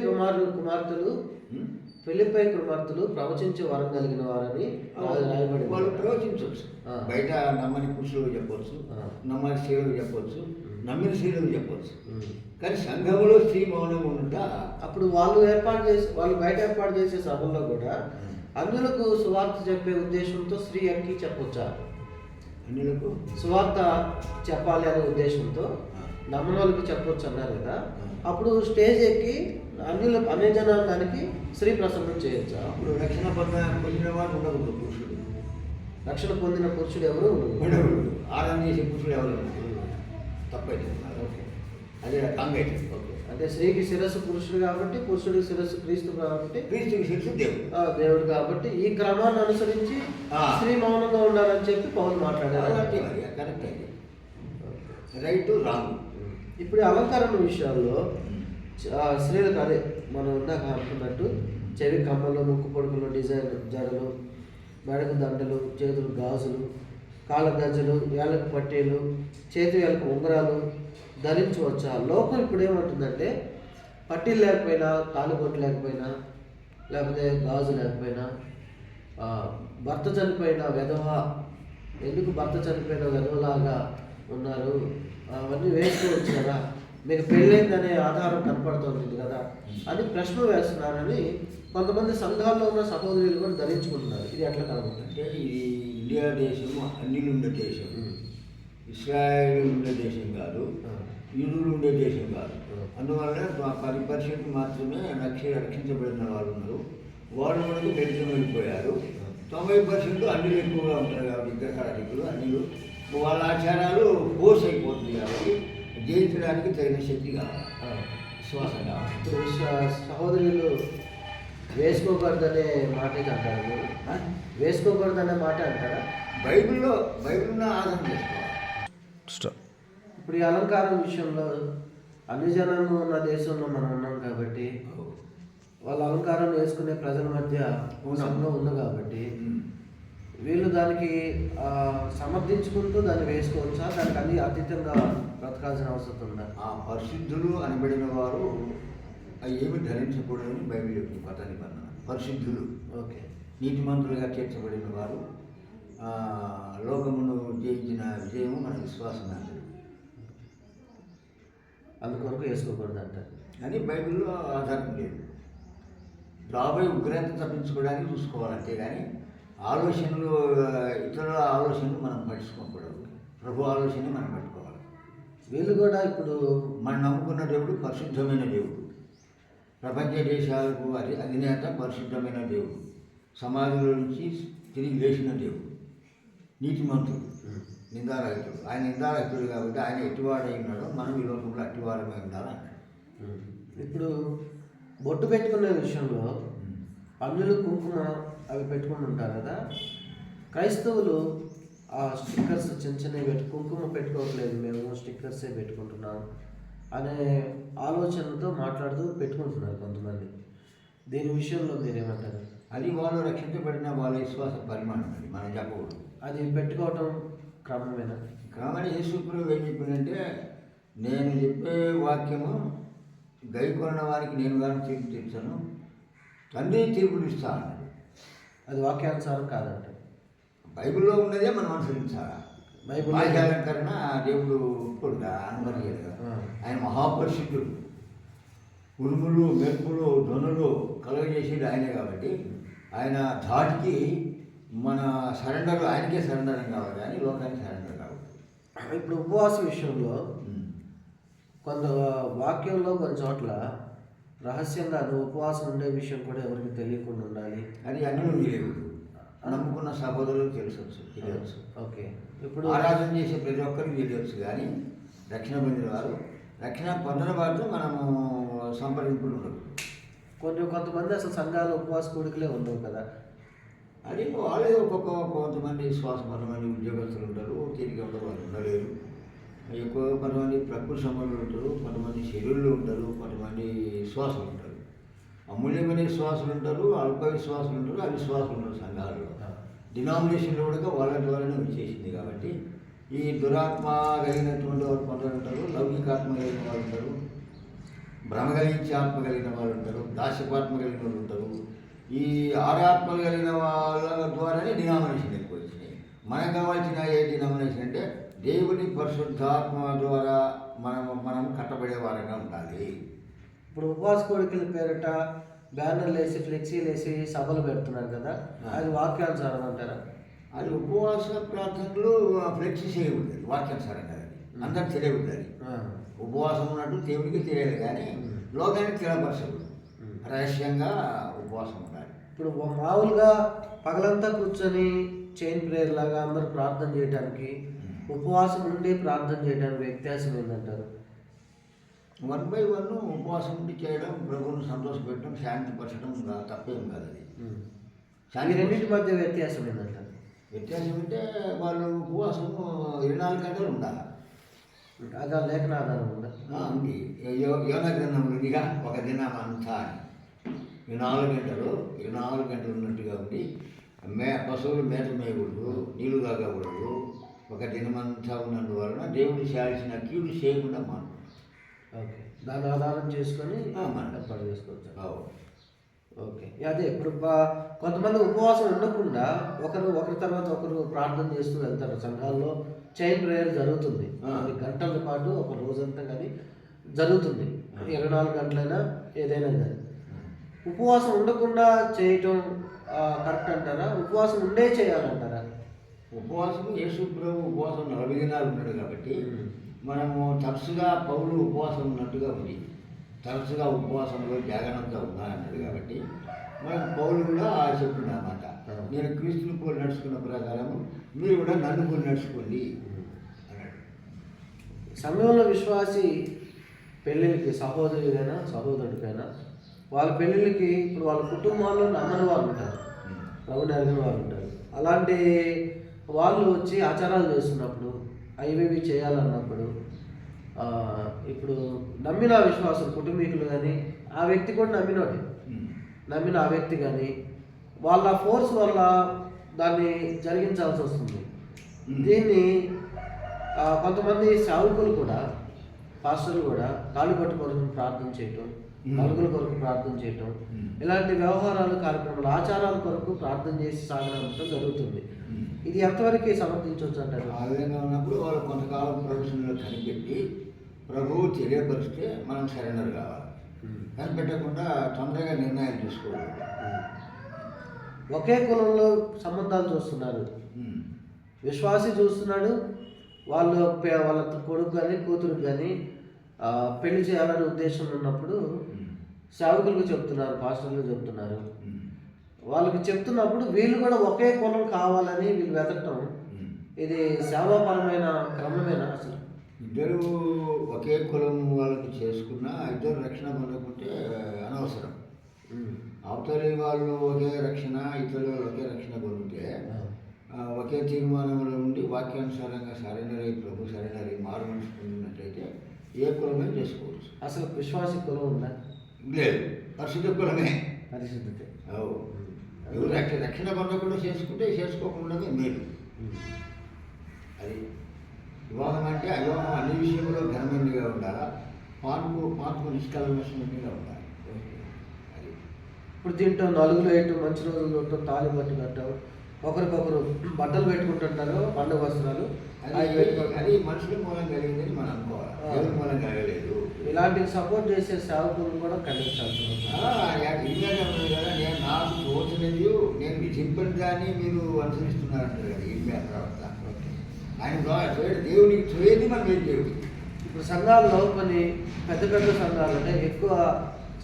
కుమార్తెలు ప్రవచించే వరం కలిగిన వారని రాయబడి. వాళ్ళు ప్రవచించవచ్చు, బయట నమ్మని పురుషులు చెప్పవచ్చు, నమ్మని స్త్రీలు చెప్పవచ్చు, నమ్మిన స్త్రీలు చెప్పవచ్చు. కానీ సంఘంలో స్త్రీ మౌనంగా ఉంట అప్పుడు వాళ్ళు బయట ఏర్పాటు చేసే సభల్లో కూడా అన్యులకు సువార్త చెప్పే ఉద్దేశంతో స్త్రీ ఎక్కి చెప్పొచ్చా? అన్యులకు సువార్త చెప్పాలి అనే ఉద్దేశంతో నమ్మని వాళ్ళకి చెప్పొచ్చు అన్నారు కదా. అప్పుడు స్టేజ్ ఎక్కి అన్ని జనాంగానికి స్త్రీ ప్రసంగం చేయొచ్చా? అప్పుడు రక్షణ పొందిన వాడు ఉండకూడదు పురుషుడు. రక్షణ పొందిన పురుషుడు ఎవరు ఉండకూడదు. ఆరాధన చేసే పురుషుడు ఎవరు తప్పైతే ఓకే, అదే కాంగైతే. ఓకే. అంటే స్త్రీకి శిరస్సు పురుషుడు కాబట్టి, పురుషుడికి శిరస్సు క్రీస్తు కాబట్టి, క్రీస్తుకి శిరస్సు దేవుడు. దేవుడు కాబట్టి ఈ క్రమాన్ని అనుసరించి స్త్రీ మౌనంగా ఉండాలని చెప్పి పౌలు మాట్లాడారు. కరెక్ట్ అయితే రైట్ రాంగ్. ఇప్పుడు ఈ అలంకరణ విషయాల్లో స్త్రీలకు అదే మనం ఇందాక అనుకున్నట్టు చెవి కమ్మలు, ముక్కు పొడుగులు, డిజైన్ జడలు, మెడకు దండలు, చేతులు గాజులు, కాళ్ళ గజ్జలు, వేళ్ళకు పట్టీలు, చేతి వేళ్ళకు ఉంగరాలు ధరించవచ్చా? లోకం ఇప్పుడు ఏమంటుందంటే పట్టీలు లేకపోయినా, కాలు కొట్టు లేకపోయినా, లేకపోతే గాజు లేకపోయినా, భర్త చనిపోయిన విధవ, ఎందుకు భర్త చనిపోయిన విధవలాగా ఉన్నారు, అవన్నీ వేసుకోవచ్చు కదా, మీకు పెళ్ళైందనే ఆధారం కనపడుతుంది కదా అని ప్రశ్న వేస్తున్నారని కొంతమంది సంఘాల్లో ఉన్న సహోదరులు కూడా ధరించుకుంటున్నారు. ఇది ఎట్లా కనబడుతుంది అంటే ఇది ఇండియా దేశము అన్నిలు ఉండే దేశం, ఇస్రాయేల్ ఉండే దేశం కాదు, యూదులు ఉండే దేశం కాదు. అందువల్ల 10% మాత్రమే రక్షించబడిన వాళ్ళు ఉన్నారు. వాళ్ళు మనకు దళితం వెళ్ళిపోయారు. 90% అన్నిలు ఎక్కువగా ఉంటారు కాబట్టి విగ్రహారాధికులు అన్నిలు వాళ్ళ ఆచారాలు కోర్స్ అయిపోతుంది కాబట్టి జయించడానికి తగిన శక్తి కావాలి, విశ్వాసం కావాలి. ఇప్పుడు సహోదరులు వేసుకోకూడదనే మాట అంటారు, వేసుకోకూడదనే మాట అంటారా? బైబిల్లో ఆధారం చేసుకోవాలి. ఇప్పుడు ఈ అలంకారం విషయంలో అన్ని జనాంగం ఉన్న దేశంలో మనం ఉన్నాం కాబట్టి వాళ్ళ అలంకారం వేసుకునే ప్రజల మధ్య సంఘం ఉంది కాబట్టి వీళ్ళు దానికి సమర్థించుకుంటూ దాన్ని వేసుకోవచ్చా? దానికి అన్ని అతీతంగా బ్రతకాల్సిన అవసరం ఉందా? ఆ పరిశుద్ధులు అనబడిన వారు ఏమి ధరించకూడదని బైబిల్ యొక్క కొత్త నిబంధన. పరిశుద్ధులు, ఓకే, నీతిమంతులుగా తీర్చబడిన వారు లోకమును జయించిన విజయము మన విశ్వాసం అంటారు. అందుకొరకు వేసుకోకూడదు అంటారు అని బైబిల్లో ఆధారం లేదు. రాబోయే ఉగ్రత తప్పించుకోవడానికి చూసుకోవాలంటే కానీ ఆలోచనలు, ఇతరుల ఆలోచనలు మనం పట్టించుకోకూడదు. ప్రభు ఆలోచన మనం పట్టుకోవాలి. వీళ్ళు కూడా ఇప్పుడు మనం నమ్ముకున్న దేవుడు పరిశుద్ధమైన దేవుడు, ప్రపంచ దేశాలకు అధినేత పరిశుద్ధమైన దేవుడు, సమాజంలో నుంచి తిరిగి లేచిన దేవుడు, నీతిమంతుడు, నిందారహితుడు. ఆయన నిందారహితుడు కాబట్టి ఆయన ఎట్టివాడై ఉన్నాడో మనం ఈ లోకంలో అట్టివాడమై ఉండాలన్నాడు. ఇప్పుడు బొట్టు పెట్టుకునే విషయంలో అన్యులు కుంకుమ అవి పెట్టుకుని ఉంటారు కదా, క్రైస్తవులు ఆ స్టిక్కర్స్ చిన్న చిన్నవి కుంకుమ పెట్టుకోవట్లేదు, మేము స్టిక్కర్సే పెట్టుకుంటున్నాం అనే ఆలోచనతో మాట్లాడుతూ పెట్టుకుంటున్నారు కొంతమంది. దీని విషయంలో మీరేమంటారు? అది వాళ్ళు రక్షించబడిన వాళ్ళ విశ్వాస పరిమాణం, అది మనం చెప్పకూడదు. అది పెట్టుకోవటం క్రమమేనా? క్రమేణా యేసుప్రభువు ఏం చెప్పిందంటే, నేను చెప్పే వాక్యము గైకొన్న వారికి నేను కానీ తీర్పు తీర్చాను, తండ్రి తీర్పులు ఇస్తా అన్నాడు. అది వాక్యానుసారం కాదంట. బైబిల్లో ఉన్నదే మనం అనుసరించాలా. బైబిల్ వాక్యాలంకరణ దేవుడు ఒప్పుడుగా అనుమతించాడు కదా. ఆయన మహాపరిశుద్ధుడు, ఉరుములు మెరుపులు ధ్వనులు కలుగజేసేది ఆయనే కాబట్టి ఆయన ధాటికి మన సరెండర్ ఆయనకే సరెండర్ కావాలి కానీ లోకానికి సరెండర్ కావాలి. ఇప్పుడు ఉపవాస విషయంలో కొంత వాక్యంలో కొన్ని చోట్ల రహస్యంగా నువ్వు ఉపవాసం ఉండే విషయం కూడా ఎవరికి తెలియకుండా ఉండాలి అది అన్నీ లేవు. నమ్ముకున్న సహోదరులకు తెలియవచ్చు. ఓకే, ఇప్పుడు ఆరాధన చేసే ప్రతి ఒక్కరికి తెలియవచ్చు కానీ రక్షణ పొందిన వారు, రక్షణ పొందిన వారితో మనము సంప్రదింపులు ఉండదు. కొంతమంది అసలు సంఘాలు ఉపవాస కూడికలే ఉండవు కదా. అది వాళ్ళే కొంతమంది విశ్వాసం, కొంతమంది ఉద్యోగస్తులు ఉంటారు, తిరిగి ఉండరు, వాళ్ళు ఉండలేరు. ఎక్కువ కొంతమంది ప్రకృతి సంబంధులు ఉంటారు, కొంతమంది శరీరులు ఉంటారు, కొంతమంది విశ్వాసులు ఉంటారు, అమూల్యమైన విశ్వాసులు ఉంటారు, అల్ప విశ్వాసులు ఉంటారు, అవిశ్వాసులు ఉంటారు. సంఘాలలో డినామినేషన్లో కూడా వాళ్ళ ద్వారానే వచ్చేసింది కాబట్టి ఈ దురాత్మ కలిగినటువంటి వాళ్ళు కొందరు ఉంటారు, లౌకికాత్మ కలిగిన వాళ్ళు ఉంటారు, భ్రమ కలిగించే ఆత్మ కలిగిన వాళ్ళు ఉంటారు, దాస్యపాత్మ కలిగిన వాళ్ళు ఉంటారు. ఈ ఆరాత్మలు కలిగిన వాళ్ళ ద్వారానే డినామినేషన్ ఎక్కువ వచ్చినాయి. మనకు కావాల్సిన ఏ డినామినేషన్ అంటే దేవుని పరిశుద్ధాత్మ ద్వారా మనం కట్టబడే వారంగా ఉండాలి. ఇప్పుడు ఉపవాస కోరికల పేరిట బ్యానర్లు వేసి ఫ్లెక్సీలు వేసి సభలు పెడుతున్నారు కదా, అది వాక్యానుసారం అంటారా? అది ఉపవాస ప్రార్థనలు ఫ్లెక్సీ చేయకూడదు, వాక్యానుసారం కదా. అందరికి తెలియకూడదు. ఉపవాసం ఉన్నట్టు దేవుడికి తెలియదు కానీ లోకానికి తెలియపరచకూడదు. రహస్యంగా ఉపవాసం ఉండాలి. ఇప్పుడు మామూలుగా పగలంతా కూర్చొని చైన్ ప్రేయర్ లాగా అందరూ ప్రార్థన చేయడానికి ఉపవాసం ఉండి ప్రార్థన చేయడానికి వ్యత్యాసం ఏంటంటారు? 1 by 1 ఉపవాసం ఉండి చేయడం, ప్రభువును సంతోషపెట్టడం, శాంతిపరచడం తప్పేం కాదు. అది ఈ రెండింటి మధ్య వ్యత్యాసం ఏంటంటారు? వ్యత్యాసం అంటే వాళ్ళు ఉపవాసం 24 గంటలు ఉండాలి. అదా లేఖన ఆధారం ఉందా? ఉంది. యోనా గ్రంథంలో ఉందిగా, ఒక దినం అంతా అని 24 గంటలు ఉన్నట్టుగా ఉండి పశువులు మేత మేయకూడదు, నీళ్లు తాగకూడదు, ఒక దినమంతా ఉన్నందువలన దేవుడు చేయాల్సిన కీడు చేయకుండా మనం ఓకే, దాన్ని ఆధారం చేసుకొని మనం ఏర్పాటు చేసుకోవచ్చు. ఓకే, అదే ఇప్పుడు కొంతమంది ఉపవాసం ఉండకుండా ఒకరి తర్వాత ఒకరు ప్రార్థన చేస్తూ వెళ్తారు. సంఘాల్లో చైన్ ప్రేయర్ జరుగుతుంది, కొన్ని గంటల పాటు ఒక రోజంతా కానీ జరుగుతుంది, 24 గంటలైనా ఏదైనా కానీ. ఉపవాసం ఉండకుండా చేయటం కరెక్ట్ అంటారా? ఉపవాసం ఉండే చేయాలంటారా? ఉపవాసం యేసు ప్రభు ఉపవాసం 40 దినాలు ఉన్నాడు కాబట్టి మనము తరచుగా పౌలు ఉపవాసం ఉన్నట్టుగా ఉంది, తరచుగా ఉపవాసంలో జాగరణంగా ఉన్నారన్నాడు కాబట్టి మనకు పౌలు కూడా చెప్పింది అన్నమాట, నేను క్రీస్తుని పోలి నడుచుకున్న ప్రకారం మీరు కూడా నన్ను పోలి నడుచుకోండి అన్నాడు. సమయంలో విశ్వాసి పెళ్ళిళ్ళకి సహోదరుడికైనా వాళ్ళ పెళ్ళిళ్ళకి ఇప్పుడు వాళ్ళ కుటుంబాల్లో నమ్మని వాళ్ళు ఉంటారు, ప్రభుని ఎరగని వాళ్ళు ఉంటారు. అలాంటి వాళ్ళు వచ్చి ఆచారాలు చేస్తున్నప్పుడు అవి చేయాలన్నప్పుడు ఇప్పుడు నమ్మిన విశ్వాసం కుటుంబీకులు కానీ ఆ వ్యక్తి కూడా నమ్మిన ఆ వ్యక్తి కానీ వాళ్ళ ఫోర్స్ వల్ల దాన్ని జరిగించాల్సి వస్తుంది. దీన్ని కొంతమంది సేవకులు కూడా, పాస్టర్లు కూడా కాళ్ళు పట్టుకోవడం ప్రార్థన చేయటం, నలుగుల కొరకు ప్రార్థన చేయటం, ఇలాంటి వ్యవహారాలు, కార్యక్రమాలు, ఆచారాల కొరకు ప్రార్థన చేసి సాగడంతో జరుగుతుంది. ఇది ఎంతవరకు సమర్థించవచ్చు అంటారు? ఆ విధంగా ఉన్నప్పుడు వాళ్ళు కొంతకాలం ప్రొఫెషన్లో కనిపెట్టి ప్రభువు తెలియపరిస్తే మనం సరెండర్ కావాలి, కనిపెట్టకుండా తొందరగా నిర్ణయాలు తీసుకోవాలి. ఒకే కులంలో సంబంధాలు చూస్తున్నారు, విశ్వాసి చూస్తున్నాడు, వాళ్ళ కొడుకు కానీ కూతురు కానీ పెళ్లి చేయాలనే ఉద్దేశం ఉన్నప్పుడు సేవకులకు చెప్తున్నారు, పాస్టర్లు చెప్తున్నారు. వాళ్ళకి చెప్తున్నప్పుడు వీళ్ళు కూడా ఒకే కులం కావాలని వీళ్ళు వెతకటం, ఇది సేవాపరమైన క్రమమేనా? అసలు ఇద్దరు ఒకే కులం వాళ్ళకి చేసుకున్నా ఇద్దరు రక్షణ పొందకుంటే అనవసరం. అవతలి వాళ్ళు ఒకే రక్షణ, ఇతరులు ఒకే రక్షణ పొందితే ఒకే తీర్మానంలో ఉండి వాక్యానుసారంగా సరెండర్ అయ్యి ప్రభు సరెండర్ అయ్యి మారు మనసు పొందినట్లయితే ఏ కులమే చేసుకోవచ్చు. అసలు విశ్వాసి కులం ఉందా? లేదు, పరిశుద్ధ కులమే. పరిశుద్ధత ఎవరు రక్షణ పొందకుండా చేసుకుంటే చేసుకోకుండా మేలు. అది వివాహం అంటే అవివాహం అన్ని విషయంలో ఘనమైనదిగా ఉండాలా, పాన్పు నిష్కల్మషమైనదిగా ఉండాలి. అది ఇప్పుడు దీంట్లో నలుగురు వేయటం, మంచి రోజులు చూడటం, తాళి బట్టు కట్టడం, ఒకరికొకరు బట్టలు పెట్టుకుంటుంటారు, పండుగ వస్త్రాలు, అది మనుషుల మూలం కలిగిందని మనం అనుకోవాలి, దేవుడి మూలం కలగలేదు. ఇలాంటివి సపోర్ట్ చేసే సేవకులను కూడా ఖండించాల్సి ఉంది కదా. నేను నాకు తోచలేదు, నేను విధింపని దాన్ని మీరు అనుసరిస్తున్నారంటారు కదా ఇర్మియా ప్రవక్త. ఆయన దేవునికి తోయేది మనం ఏం దేవుడి. ఇప్పుడు సంఘాల్లో కొన్ని పెద్ద సంఘాలు అంటే ఎక్కువ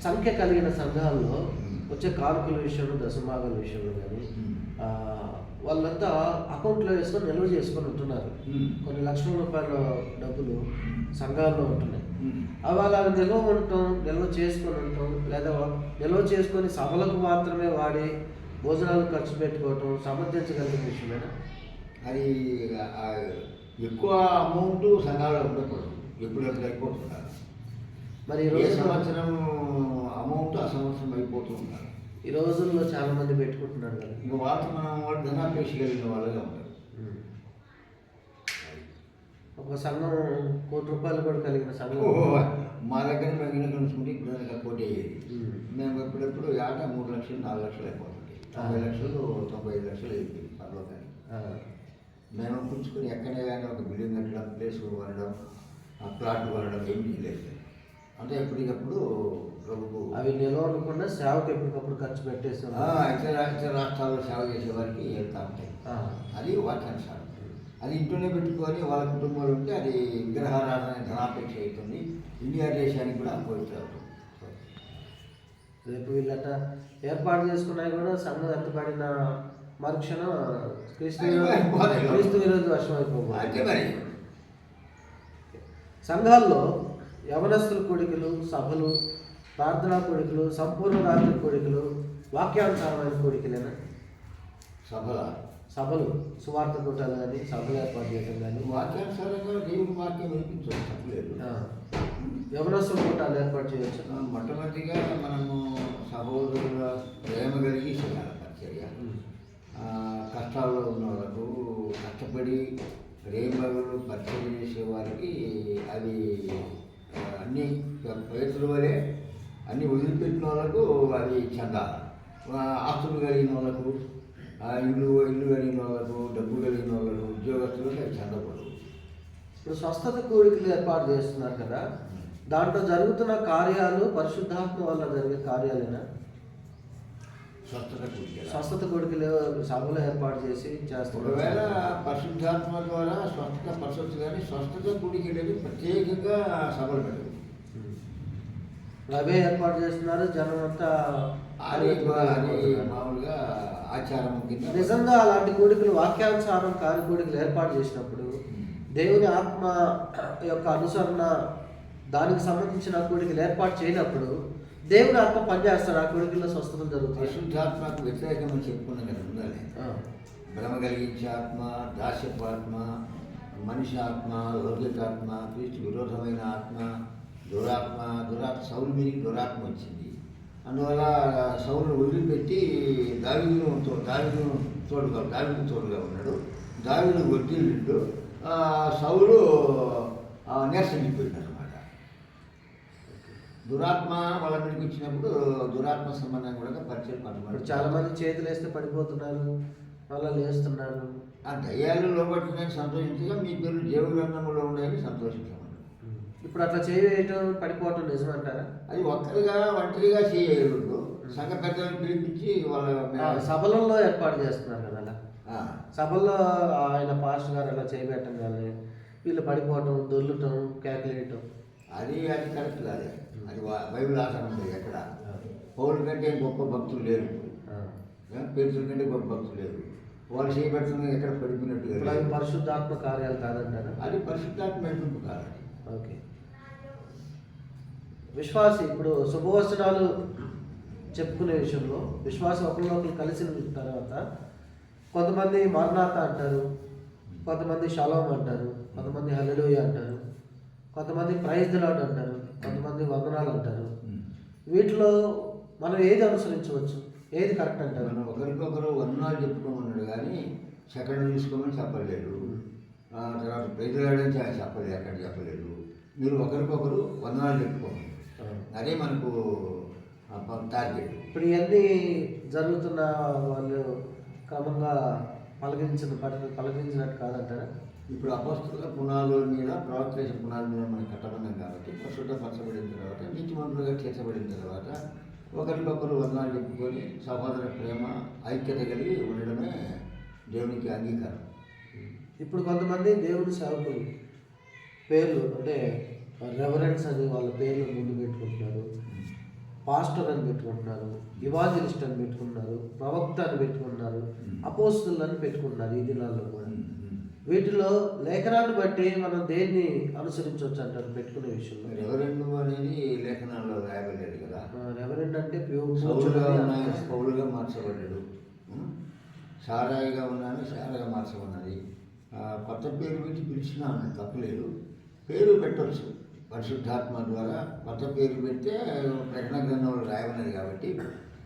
సంఖ్య కలిగిన సంఘాల్లో వచ్చే కానుకల విషయంలో, దశమాగాల విషయంలో కానీ వాళ్ళంతా అకౌంట్లో వేసుకొని నిల్వ చేసుకొని ఉంటున్నారు. కొన్ని లక్షల రూపాయల డబ్బులు సంఘాల్లో ఉంటున్నాయి. అవి అలా నిల్వ చేసుకొని ఉంటాం, లేదా నిల్వ చేసుకొని సభలకు మాత్రమే వాడి భోజనాలు ఖర్చు పెట్టుకోవటం సమర్థించగలిగిన విషయమేనా? అది ఎక్కువ అమౌంట్ సంఘాల్లో ఉండకూడదు, ఎప్పుడెప్పుడు అయిపోతున్నారు. మరి ఏ సంవత్సరం అమౌంట్ ఆ సంవత్సరం అయిపోతూ ఉన్నారు. ఈ రోజుల్లో చాలా మంది పెట్టుకుంటున్నారు కదా. ఇంకా వాళ్ళు వాళ్ళు ధనాపేక్ష కలిగిన వాళ్ళుగా ఉంటారు. ఒక సంఘం ₹1,00,00,000 కూడా కలిగిన సంఘం మా దగ్గర మేము ఇల్లు కలుసుకుంటే ఇప్పుడు దానికి పోటీ అయ్యేది. మేము ఎప్పుడెప్పుడు ఏటా 3 లక్షలు 4 లక్షలు అయిపోతుంది, 90 లక్షలు 95 లక్షలు అయిపోయింది పర్లో. కానీ మేము పుంచుకొని ఎక్కడే కానీ ఒక బిల్డింగ్ కట్టడం, ప్లేస్ కొనడం, ప్లాట్ కొనడం ఏం చేయలేదు. అంటే ఎప్పటికప్పుడు ప్రభుకు అవి నిలవకుండా సేవకు ఎప్పటికప్పుడు ఖర్చు పెట్టేస్తాం. ఇతర రాష్ట్రాల్లో సేవ చేసే వారికి వెళ్తూ ఉంటాయి. అది వాక్యానుసారం. అది ఇంట్లోనే పెట్టుకొని వాళ్ళ కుటుంబాలు ఉంటే అది విగ్రహారాధన ధనాపేక్ష అవుతుంది. ఇండియా దేశానికి కూడా అనుభవిస్తారు. రేపు వీళ్ళట ఏర్పాటు చేసుకున్నాయి కూడా సంఘం ఎత్తబడిన మరుక్షణం క్రీస్తు విరోధి వర్షం అయిపోవాలి. అంతే మరి. సంఘాల్లో యవనస్తుల కోడికలు, సభలు, ప్రార్థనా కోడికలు, సంపూర్ణ రాత్రి కోడికలు, వాక్యానుసారమైన కోడికలేనా? సభలు సువార్త కూటాలు కానీ సభలు ఏర్పాటు చేయడం కానీ వాక్యానుసారంగా దేవుని వాక్యం వినిపించవచ్చు, తప్పలేదు. యవనస్తుల కూటాలు ఏర్పాటు చేయవచ్చు. మొట్టమొదటిగా మనము సహోదరుల ప్రేమ కలిగి చేయాలి పరిచర్య. కష్టాల్లో ఉన్న వాళ్ళకు కష్టపడి ప్రేమలు పరిచర్య చేసే వారికి అది అన్ని పేతుల వలె అన్ని వదిలిపెట్టిన వాళ్ళకు అది చెందాలి. ఆస్తులు కలిగిన వాళ్ళకు, ఇల్లు కలిగిన వాళ్ళకు, డబ్బు కలిగిన వాళ్ళకు, ఉద్యోగస్తులకు అది చెందకూడదు. ఇప్పుడు స్వస్థత కోరికలు ఏర్పాటు చేస్తున్నారు కదా, దాంట్లో జరుగుతున్న కార్యాలు పరిశుద్ధాత్మ వల్ల జరిగే కార్యాలేనా? స్వస్థత కోరికలు సభలో ఏర్పాటు చేసి చేస్తారు. ఒకవేళ పరిశుద్ధాత్మ ద్వారా స్వస్థత పరచవచ్చు, కానీ స్వస్థత కోరికలు ప్రత్యేకంగా సభలు పెట్టదు. అవే ఏర్పాటు చేస్తున్నారు, జనం అంతా మామూలుగా ఆచారం కింద. నిజంగా అలాంటి కోరికలు వాక్యానుసారం కాని కోరికలు ఏర్పాటు చేసినప్పుడు దేవుని ఆత్మ యొక్క అనుసరణ దానికి సంబంధించిన కోరికలు ఏర్పాటు చేయనప్పుడు దేవుని ఆత్మ పనిచేస్తాడు, ఆ కోరికల్లో స్వస్థతలు జరుగుతాయి. పరిశుద్ధాత్మకు వ్యతిరేకంగా చెప్పుకున్నాం కదా ఉండాలి. భ్రమ కలిగించే ఆత్మ, దాస్యపు ఆత్మ, మనిషి ఆత్మ, లౌకికాత్మ, క్రీస్తు విరోధమైన ఆత్మ, దురాత్మ సౌలు మీదకి దురాత్మ వచ్చింది. అందువల్ల సౌలు వదిలిపెట్టి దావీదును తోడుగా ఉన్నాడు. దావీదు వడ్డీలు సౌలు నీరసించిపోయింది అనమాట. దురాత్మ వాళ్ళ మీదకి వచ్చినప్పుడు దురాత్మ సంబంధం కూడా పరిచయం పడతారు. చాలా మంది చేతులు వేస్తే పడిపోతున్నారు, వాళ్ళ లేస్తున్నారు. ఆ దయ్యాలు లోపడుతున్నాయని సంతోషించగా మీ పేర్లు జీవగ్రంథంలో ఉన్నాయని సంతోషించాము. ఇప్పుడు అట్లా చేయటం పడిపోవటం నిజమంటారా? అది ఒంటరిగా చేయకూడదు. సంఘ పెద్దలను పిలిపించి వాళ్ళ సభలలో ఏర్పాటు చేస్తున్నారు కదా, అలా సభల్లో ఆయన పాస్టర్ గారు అలా చేయబెట్టడం కానీ వీళ్ళు పడిపోవటం, దొర్లుటం, కేకలేయటం అది కరెక్ట్ కాదు. అది బైబిల్ ఆధారం ఉంటుంది. ఎక్కడ పౌరుల కంటే గొప్ప భక్తులు లేరు, పేరుల కంటే గొప్ప భక్తులు లేరు. వాళ్ళు చేయబెడుతున్న ఎక్కడ పడిపోయినట్టుగా. అవి పరిశుద్ధాత్మ కార్యాలు కాదంటారా? అది పరిశుద్ధాత్మ నడిపింపు కాదు. ఓకే. విశ్వాసి ఇప్పుడు శుభవచనాలు చెప్పుకునే విషయంలో విశ్వాసం ఒకరినొకరు కలిసిన తర్వాత కొంతమంది మరణాత అంటారు, కొంతమంది షలోమ్ అంటారు, కొంతమంది హల్లెలూయా అంటారు, కొంతమంది ప్రైజ్ ది లార్డ్ అంటారు, కొంతమంది వందనాలు అంటారు. వీటిలో మనం ఏది అనుసరించవచ్చు, ఏది కరెక్ట్ అంటారు? మనం ఒకరికొకరు వందనాలు చెప్పుకోమన్నాడు కానీ సెకండ్ తీసుకోమని చెప్పలేదు. తర్వాత ప్రైజ్ ది లార్డ్ అని చెప్పలేదు, ఎక్కడ చెప్పలేదు. మీరు ఒకరికొకరు వందనాలు చెప్పుకోమని, అదే మనకు టార్గెట్. ఇప్పుడు ఇవన్నీ జరుగుతున్న వాళ్ళు క్రమంగా పలకరించినట్టు కాదంటారా? ఇప్పుడు అపస్తుల పునాదుల మీద, ప్రవక్త చేసే పునాదుల మీద మనం కట్టబడినాం కాబట్టి పరిశుద్ధపరచబడిన తర్వాత, నీతిమంతులుగా చేర్చబడిన తర్వాత ఒకరికొకరు వందనాలు చెప్పుకొని సహోదర ప్రేమ, ఐక్యత కలిగి ఉండడమే దేవునికి అంగీకారం. ఇప్పుడు కొంతమంది దేవుని సేవకులు పేర్లు అంటే రెవరెన్స్ అని వాళ్ళ పేర్లు ముందు పెట్టుకుంటున్నారు, పాస్టర్ అని పెట్టుకుంటున్నారు, ఇవాంజలిస్ట్ అని పెట్టుకుంటున్నారు, ప్రవక్త అని పెట్టుకుంటున్నారు, అపోస్తులు అని పెట్టుకుంటున్నారు ఈ దినాల్లో కూడా. వీటిలో లేఖనాన్ని బట్టి మనం దేన్ని అనుసరించవచ్చు అంటారు పెట్టుకునే విషయంలో? రెవరెండ్ అనేది లేఖనాల్లో రాయబడలేదు కదా. రెవరెండ్ అంటే పౌలుగా మార్చబడ్డాడు, సారాయిగా ఉన్నాను సారాగా మార్చబడినది. కొత్త పేరు పెట్టి పిలిచినా తప్పలేదు, పేరు పెట్టవచ్చు. పరిశుద్ధాత్మ ద్వారా కొత్త పేరు పెడితే ప్రకటన గ్రంథంలో రాయబడినది కాబట్టి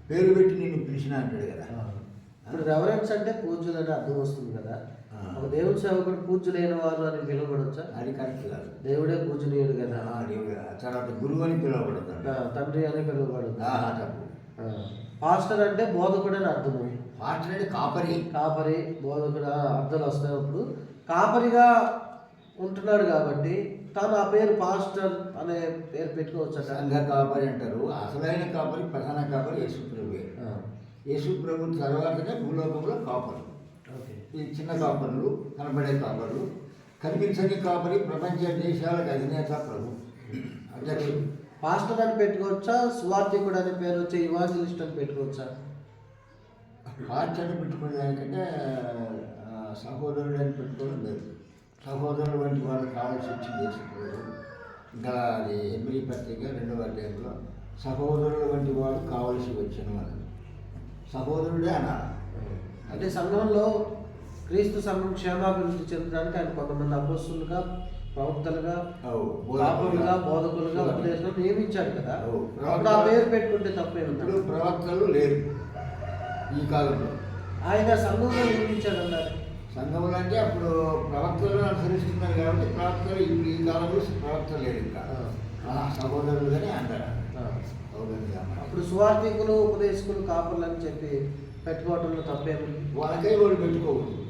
పేరు పెట్టి నేను పిలిచిన అంటాడు కదా. ఇప్పుడు రెవరెన్స్ అంటే పూజ్యులు అని అర్థం వస్తుంది కదా. ఒక దేవుని సేవకుడు పూజ్యులైన వారు అని పిలువబడచ్చా? అది కరెక్ట్ కాదు. దేవుడే పూజనీయుడు కదా. తర్వాత గురువు అని పిలువబడతాడు, తండ్రి అని పిలువబడతాడు. తప్పు. పాస్టర్ అంటే బోధకుడు అని అర్థము. పాస్టర్ అంటే కాపరి బోధకుడు అర్థాలు వస్తున్నప్పుడు కాపరిగా ఉంటున్నాడు కాబట్టి తాను ఆ పేరు పాస్టర్ అనే పేరు పెట్టుకోవచ్చు. సంఘ కాపరి అంటారు. అసలైన కాపరి, ప్రధాన కాపరి యేసు ప్రభువే. యేసు ప్రభు తర్వాతనే భూలోకంలో కాపరు. ఈ చిన్న కాపరులు, కనబడే కాపరులు, కనిపించని కాపరి, ప్రపంచ దేశాలకు అధినేత ప్రభు, అధ్యక్షుడు. పాస్టర్ అని పెట్టుకోవచ్చా, సువార్థికుడు అనే పేరు వచ్చే ఇవాంజలిస్ట్ అని పెట్టుకోవచ్చా? పాస్టర్ పెట్టుకునే దానికంటే సహోదరుడు అని పెట్టుకోవడం లేదు. సహోదరుడు వంటి వాళ్ళు కావాల్సి వచ్చింది యేసుప్రభు. ఇంకా అది ఎబ్రీ పత్రిక 2వ అధ్యాయంలో సహోదరుడు వంటి వాడు కావలసి వచ్చిన వాళ్ళు సహోదరుడే అన్నారు. అంటే సంఘంలో క్రీస్తు సంఘం క్షేమాభివృద్ధి చెందడానికి ఆయన కొంతమంది అపోస్తులుగా, ప్రవక్తలుగా, పాపులుగా, బోధకులుగా, ఉపదేశంలో నియమించాడు కదా. అప్పుడు ఆ పేరు పెట్టుకుంటే తప్పేముంది? ఇప్పుడు ప్రవక్తలు లేరు ఈ కాలంలో. ఆయన సంఘంలో నియమించాడు అన్నారు. సంఘంలో అంటే అప్పుడు ప్రవక్తలను అనుసరిస్తున్నారు కాబట్టి ప్రవక్తలు ఇప్పుడు ఈ కాలంలో ప్రవక్తలు లేరు. ఇంకా సహోదరులుగానే అంటారు. అప్పుడు సువార్థికులు, ఉపదేశకులు, కాపులు అని చెప్పి పెట్టుకోవడంలో తప్పేముంది? వాళ్ళకే వాళ్ళు పెట్టుకోకూడదు.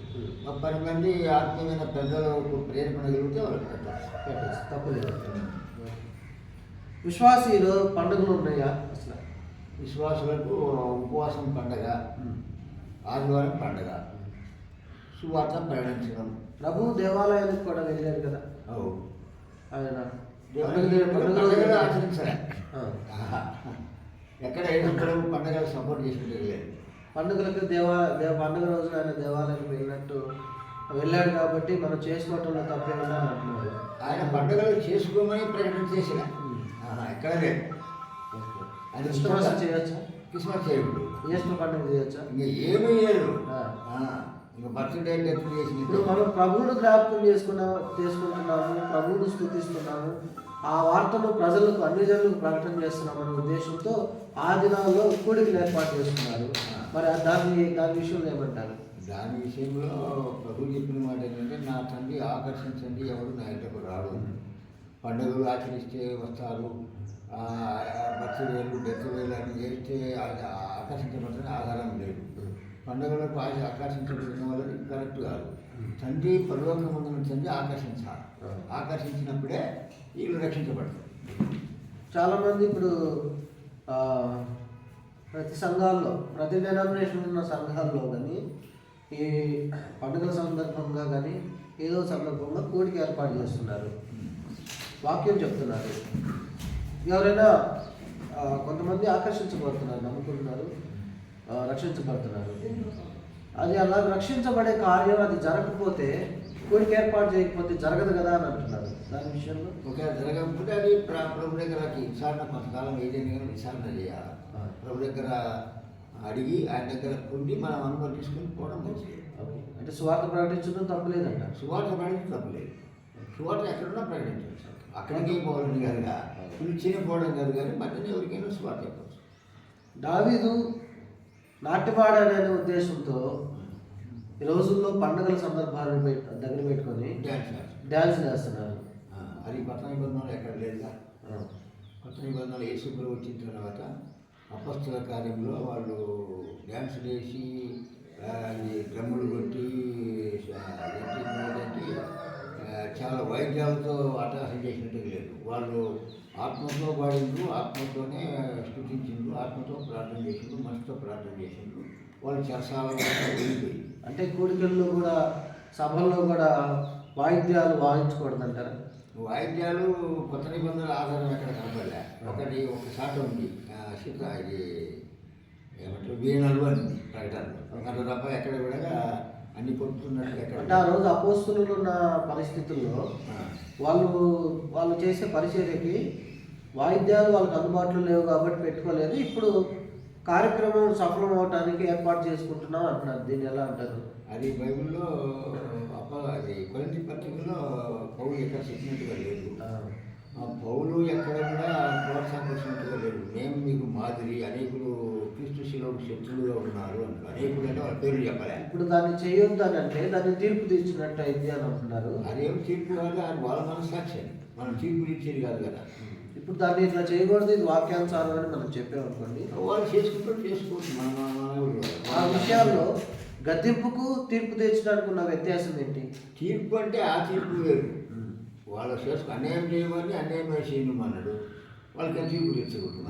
10 మంది ఆత్మీయమైన పెద్దలకు ప్రేరణ కలిగితే వాళ్ళకి పెట్టచ్చు, తప్పలేదు. విశ్వాసీలు పండుగలు ఉన్నాయా అసలు? విశ్వాసులకు ఉపవాసం పండగ, ఆదివారం పండగ, సువార్త ప్రకటించడం. ప్రభు దేవాలయానికి కూడా వెళ్ళారు కదా ఆయన. పండుగలు ఆచరించాలి. ఎక్కడ ఏదో పండుగలు సపోర్ట్ చేసుకుంటే లేదు. పండుగలకు పండుగ రోజున ఆయన దేవాలయానికి వెళ్ళినట్టు వెళ్ళాడు కాబట్టి మనం చేసుకోవటంలో తప్పే ఉండాలని అంటున్నారు. ఆయన పండుగలు చేసుకోమని ప్రకటన చేసిన ఎక్కడ లేదు. క్రిస్మస్ చేయొచ్చా? క్రిస్మస్ చేయకూడదు. ఈస్టర్ పండుగ చేయొచ్చా? ఇంకా ఏమీ లేదు. ఇంకా బర్త్డే డెత్ చేసి ఇప్పుడు మనం ప్రభువును జ్ఞాపకం చేసుకుంటున్నాము, ప్రభువును స్తుతిస్తున్నాము, ఆ వార్తను ప్రజలకు, అన్ని జనులకు ప్రకటన చేస్తున్నాం అనే ఉద్దేశంతో ఆ దినాల్లో కూడికలు ఏర్పాటు చేస్తున్నారు. మరి దాని విషయంలో ఏమంటారు? దాని విషయంలో ప్రభు చెప్పిన మాట ఏంటంటే, నా తండ్రి ఆకర్షించండి, ఎవరు నా ఇంటకు రాడు. పండుగలు ఆచరిస్తే వస్తారు, బర్త్డేలు, డెత్ వేలు అని చేస్తే ఆకర్షించబడిన ఆధారం లేదు. పండుగలకు ఆకర్షించబడిన వాళ్ళని కరెక్ట్ కాదు. తండ్రి పరలోకమున్న తండ్రి ఆకర్షించాలి. ఆకర్షించినప్పుడే వీళ్ళు రక్షించబడతారు. చాలామంది ఇప్పుడు ప్రతి సంఘాల్లో, ప్రతి డెనామినేషన్ ఉన్న సంఘాల్లో కానీ ఈ పండుగల సందర్భంగా కానీ ఏదో సందర్భంగా కూడిక ఏర్పాటు చేస్తున్నారు, వాక్యం చెప్తున్నారు. ఎవరైనా కొంతమంది ఆకర్షించబడుతున్నారు, నమ్ముకుంటున్నారు, రక్షించబడుతున్నారు. అది అలా రక్షించబడే కార్యం అది జరగకపోతే, కూడిక ఏర్పాటు చేయకపోతే జరగదు కదా అని అంటున్నారు. దాని విషయంలో ఒకవేళ జరగకపోతే అది ప్రభు దగ్గరకి విచారణ, కొంతకాలం ఏదైనా కానీ విచారణ చేయాలి. ప్రభు దగ్గర అడిగి ఆయన దగ్గర ఉండి మనం అనుమతి తీసుకుని పోవడం మంచిది. అంటే సువార్త ప్రకటించడం తప్పలేదంట. సువార్త ప్రకటించడం తప్పలేదు. సువార్త ఎక్కడున్నా ప్రకటించవచ్చు. అక్కడికి పోవడం కాదుగా, పిలిచిన పోవడం కాదు, కానీ మధ్యన ఎవరికైనా సువార్త చెప్పవచ్చు. దావీదు నాట్యపాడనే ఉద్దేశంతో ఈ రోజుల్లో పండుగల సందర్భాలను దగ్గర పెట్టుకొని డ్యాన్స్ చేస్తున్నారు. అది కొత్త నిబంధనలు ఎక్కడ లేదుగా. కొత్త నిబంధనలు యేసు ప్రభు వచ్చిన తర్వాత అపొస్తలుల కార్యంలో వాళ్ళు డ్యాన్స్ చేసి డ్రమ్ములు కొట్టి చాలా వైద్యాలతో అటాసం చేసినట్టు లేదు. వాళ్ళు ఆత్మతో పాడిండ్రు, ఆత్మతోనే స్తుతించిండ్రు, ఆత్మతో ప్రార్థన చేసిండ్రు, మనసుతో ప్రార్థన చేసిండ్రు. వాళ్ళు చెరసాలలో వెళ్ళిపోయి, అంటే కూడికల్లో కూడా, సభల్లో కూడా వాయిద్యాలు వాయించకూడదంటారా? వాయిద్యాలు కొత్త నిబంధనల ఆధారం ఎక్కడ కనపడలే. ఒక శాతం ఉంది, ఇది ఏమంటారు, వీణలు అని ప్రకటనలు. అక్కడ తప్ప ఎక్కడ కూడా అన్ని కొట్టుతున్నట్టు ఎక్కడ. అంటే ఆ రోజు అపోస్తులు ఉన్న పరిస్థితుల్లో వాళ్ళు చేసే పరిచర్యకి వాయిద్యాలు వాళ్ళకి అందుబాటులో లేవు కాబట్టి పెట్టుకోలేదు. ఇప్పుడు కార్యక్రమం సఫలం అవడానికి ఏర్పాటు చేసుకుంటున్నాం అంటున్నారు. దీన్ని ఎలా అంటారు? అది బైబిల్లో అది కొరింథీ పత్రికలో పౌలు ఎక్కడ చెప్పినట్టుగా లేదు. ఆ పౌలు ఎక్కడ కూడా ప్రోత్సాహించినట్టుగా లేదు. మేము మీకు మాదిరి, అనేకులు క్రీస్తు శిలువకు శత్రువుగా ఉన్నారు అంటారు. అనేకులు అంటే వాళ్ళ పేరు చెప్పలే. ఇప్పుడు దాన్ని చేయొద్దు అని అంటే దాన్ని తీర్పు తీర్చినట్టు అయింది అని అంటున్నారు. అదేం తీర్పు కాదు, అది వాళ్ళ మనస్సాక్షి. మనం తీర్పు ఇచ్చేది కాదు కదా. ఇప్పుడు దాన్ని ఇట్లా చేయకూడదు, ఇది వాక్యానుసారం అని మనం చెప్పామనుకోండి, వాళ్ళు చేసుకోవచ్చు. ఆ విషయాల్లో గద్దెంపుకు తీర్పు తీర్చడానికి ఉన్న వ్యత్యాసం ఏంటి? తీర్పు అంటే ఆ తీర్పు వేరు. వాళ్ళు అన్యాయం చేయమని అన్యాయం చేయమన్నాడు, వాళ్ళకి తీర్పు తీర్చకూడదు.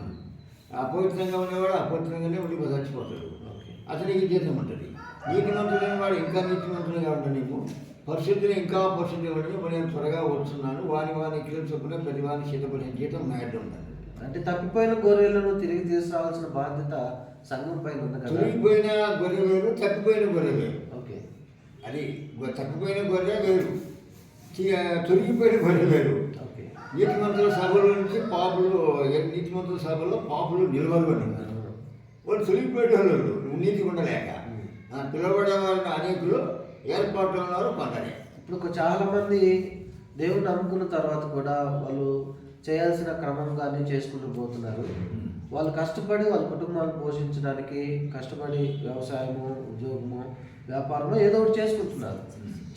అపవిత్రంగా ఉండేవాడు అపవిత్రంగానే ఉండి చచ్చిపోతాడు, అతనికి జీతం ఉంటుంది. నీతిమంతుడైన వాడు ఇంకా నీతిమంతుడిగా ఉండనేమో, పరిశుద్ధిని ఇంకా పరిశుద్ధిగా ఉండని నేను త్వరగా వస్తున్నాను, వాని క్రియలు చొప్పున ప్రతి వారిని సిద్ధపడిన జీతం నా యొక్క ఉంటుంది. అంటే తప్పిపోయిన గొర్రెలను తిరిగి తీసుకురావాల్సిన బాధ్యత సంఘం పైన ఉంది కదా. తొలగిపోయిన గొర్రె వేరు, తప్పిపోయిన గొర్రె వేరు. ఓకే. అది తప్పిపోయిన గొర్రె వేరు, తొలగిపోయిన గొర్రె వేరు. ఓకే. నీతిమంతుల సభలో నుంచి నీతిమంతుల సభలో పాపులు నిలవలు అని ఉన్నారు. వాళ్ళు తొలగిపోయిన వాళ్ళు నీతి ఉండలేక పిలవబడే వాళ్ళని అనేకులు ఏర్పాట్లు ఉన్నారు కొందరే. ఇప్పుడు చాలా మంది దేవుని నమ్ముకున్న తర్వాత కూడా వాళ్ళు చేయాల్సిన క్రమంగానే చేసుకుంటూ పోతున్నారు. వాళ్ళు కష్టపడి వాళ్ళ కుటుంబాలను పోషించడానికి కష్టపడి వ్యవసాయము, ఉద్యోగము, వ్యాపారము ఏదో ఒకటి చేసుకుంటున్నారు.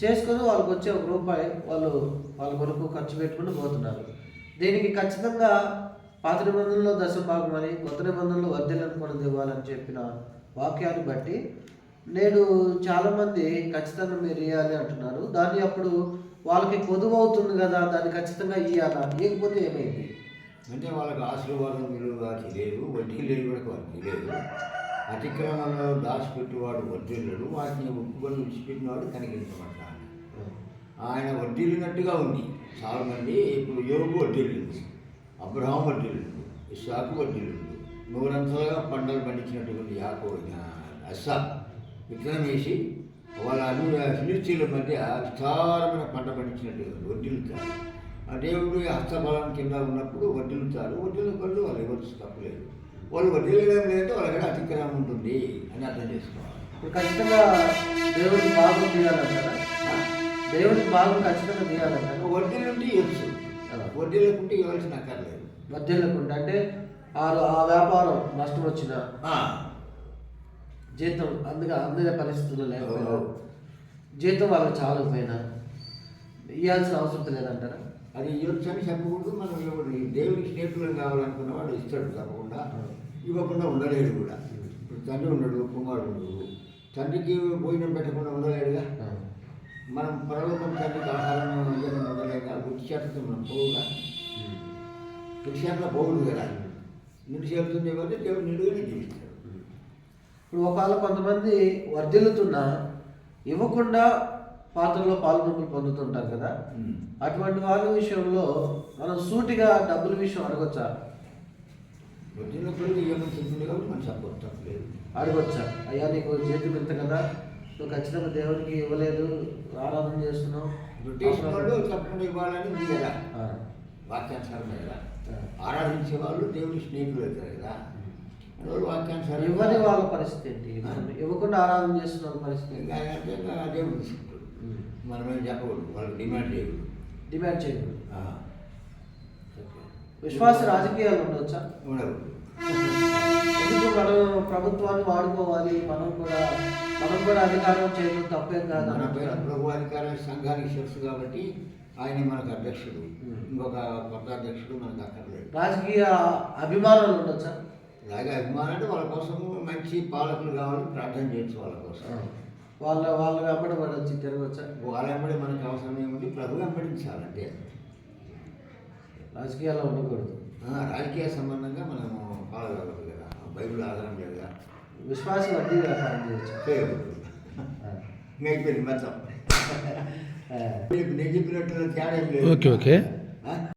చేసుకొని వాళ్ళకి వచ్చే ₹1 వాళ్ళు వాళ్ళ కొరకు ఖర్చు పెట్టుకుని పోతున్నారు. దీనికి ఖచ్చితంగా పాత నిబంధనలో దశభాగం అని, కొత్త నిబంధనలో వర్ధిల్లను కూడా ఇవ్వాలని చెప్పిన వాక్యాన్ని బట్టి నేడు చాలామంది ఖచ్చితంగా మీరు ఇవ్వాలి అంటున్నారు. దాన్ని అప్పుడు వాళ్ళకి పొదువు అవుతుంది కదా, దాన్ని ఖచ్చితంగా ఇవ్వాలా, ఇవ్వకపోతే ఏమైంది అంటే వాళ్ళకి ఆశీర్వాదం విలువ తెలియదు, వడ్డీ లేదు కూడా వాళ్ళకి తెలియదు. అతిక్రమంలో దాచిపెట్టేవాడు వడ్డీలు, వాటిని ఒప్పుకొని విడిచిపెట్టినవాడు కనిగించమంటాడు. ఆయన వడ్డీలినట్టుగా ఉంది. చాలా మంది ఇప్పుడు యోగు వడ్డీలు, అబ్రహాం వడ్డీలు, ఇస్సాకు వడ్డీలు, నూరంతలుగా పంటలు పండించినటువంటి యాకోబు అస్సా విత్తనం వేసి వాళ్ళ అన్ని ఫిలిస్తీన్ల మధ్య విస్తారమైన పంట పండించినట్టు వడ్డీలుతారు. ఆ దేవుడు హస్తబలం కింద ఉన్నప్పుడు వడ్డీలుతారు. వడ్డీల పనులు వాళ్ళు ఎవరు తప్పలేదు. వాళ్ళు వడ్డీలు లేదంటే వాళ్ళ కూడా అతిక్రమం ఉంటుంది అని అర్థం చేసుకోవాలి. ఇప్పుడు ఖచ్చితంగా దేవుడికి భాగం తీయాలంటారా? దేవుడికి భాగం ఖచ్చితంగా తీయాలంటారా? వడ్డీలుంటే ఇవ్వచ్చు, వడ్డీ లేకుంటే ఇవ్వాల్సిన అక్కర్లేదు. వడ్డీ లేకుండా అంటే ఆ వ్యాపారం నష్టం వచ్చిన జీతం అందుకే పరిస్థితుల్లో లేకపోయినా, జీతం వాళ్ళకి చాలకపోయినా ఇవ్వాల్సిన అవసరం లేదంటారా? అది ఇవ్వచ్చు అని చెప్పకూడదు. మనం ఇవ్వకూడదు. దేవుడికి స్నేహితులను కావాలనుకున్న వాడు ఇస్తాడు తప్పకుండా, ఇవ్వకుండా ఉండలేడు కూడా. ఇప్పుడు తండ్రి ఉండడు, కుమారుడు ఉండడు. తండ్రికి భోజనం పెట్టకుండా ఉండలేడుగా. మనం పరలోకం తండ్రికి ఆహారం ఇవ్వకుండా ఉండలేక గుడి చేతతో మనం పోవుగా. గుడి చేతలో పోవుడు కదా. నిండు చేరుతుంది కాబట్టి దేవుడు నిండుగానే జీవిస్తాడు. ఇప్పుడు ఒకవేళ కొంతమంది వర్ధిల్లుతున్నా ఇవ్వకుండా పాత్రలో పాల్గొనలు పొందుతుంటారు కదా, అటువంటి వాళ్ళ విషయంలో మనం సూటిగా డబ్బుల విషయం అడగొచ్చా? వడ్డీలప్పుడు ఏమని చెప్పింది కాబట్టి మనం చెప్పవచ్చు, తప్పలేదు. అడగొచ్చా? అయ్యా నీకు జీతం ఇంత కదా, నువ్వు ఖచ్చితంగా దేవుడికి ఇవ్వలేదు, ఆరాధన చేస్తున్నావు, బ్రిటిష్ వాళ్ళు తప్పకుండా ఇవ్వాలని ఉంది కదా, వాక్యానుసారం కదా. ఆరాధించే వాళ్ళు దేవుడి స్నేహితులు అవుతారు కదా, వాళ్ళు వాక్యానుసారం. ఇవ్వని వాళ్ళ పరిస్థితి ఏంటి? ఇవ్వకుండా ఆరాధన చేస్తున్న వాళ్ళ పరిస్థితి అంటే దేవుడు తీసుకుంటాడు. మనమేం చెప్పకూడదు, వాళ్ళు డిమాండ్ చేయకూడదు. డిమాండ్ చేయకూడదు. విశ్వాస రాజకీయాలు ఉండవచ్చా? ఉండకూడదు. ఎందుకు మనం ప్రభుత్వాన్ని వాడుకోవాలి, మనం కూడా అధికారం చేయడం తప్పేం కాదు. మన పైన ప్రభు అధికార సంఘానికి శిరస్సు కాబట్టి ఆయన మనకు అధ్యక్షుడు, ఇంకొక కొత్త అధ్యక్షుడు మనకు అక్కర్లేదు. రాజకీయ అభిమానాలు ఉండొచ్చా? అలాగే అభిమానం అంటే వాళ్ళ కోసం మంచి పాలకులు కావాలని ప్రార్థన చేయొచ్చు. వాళ్ళ కోసం వాళ్ళ వెంబడి వచ్చి తిరగచ్చా? వాళ్ళ వెంబడి మనకు అవసరం ఏముంది, ప్రభు వెంబడించాలంటే. రాజకీయాల్లో ఉండకూడదు. రాజకీయ సంబంధంగా మనము పాల్గొనకూడదు కదా, బైబిల్ ఆధారం లేదుగా. విశ్వాసం వడ్డీ వ్యాపారం చేయొచ్చు. చేయకూడదు. అయిపోయింది మొత్తం. నేను చెప్పినట్లు తేడా లేదు. ఓకే.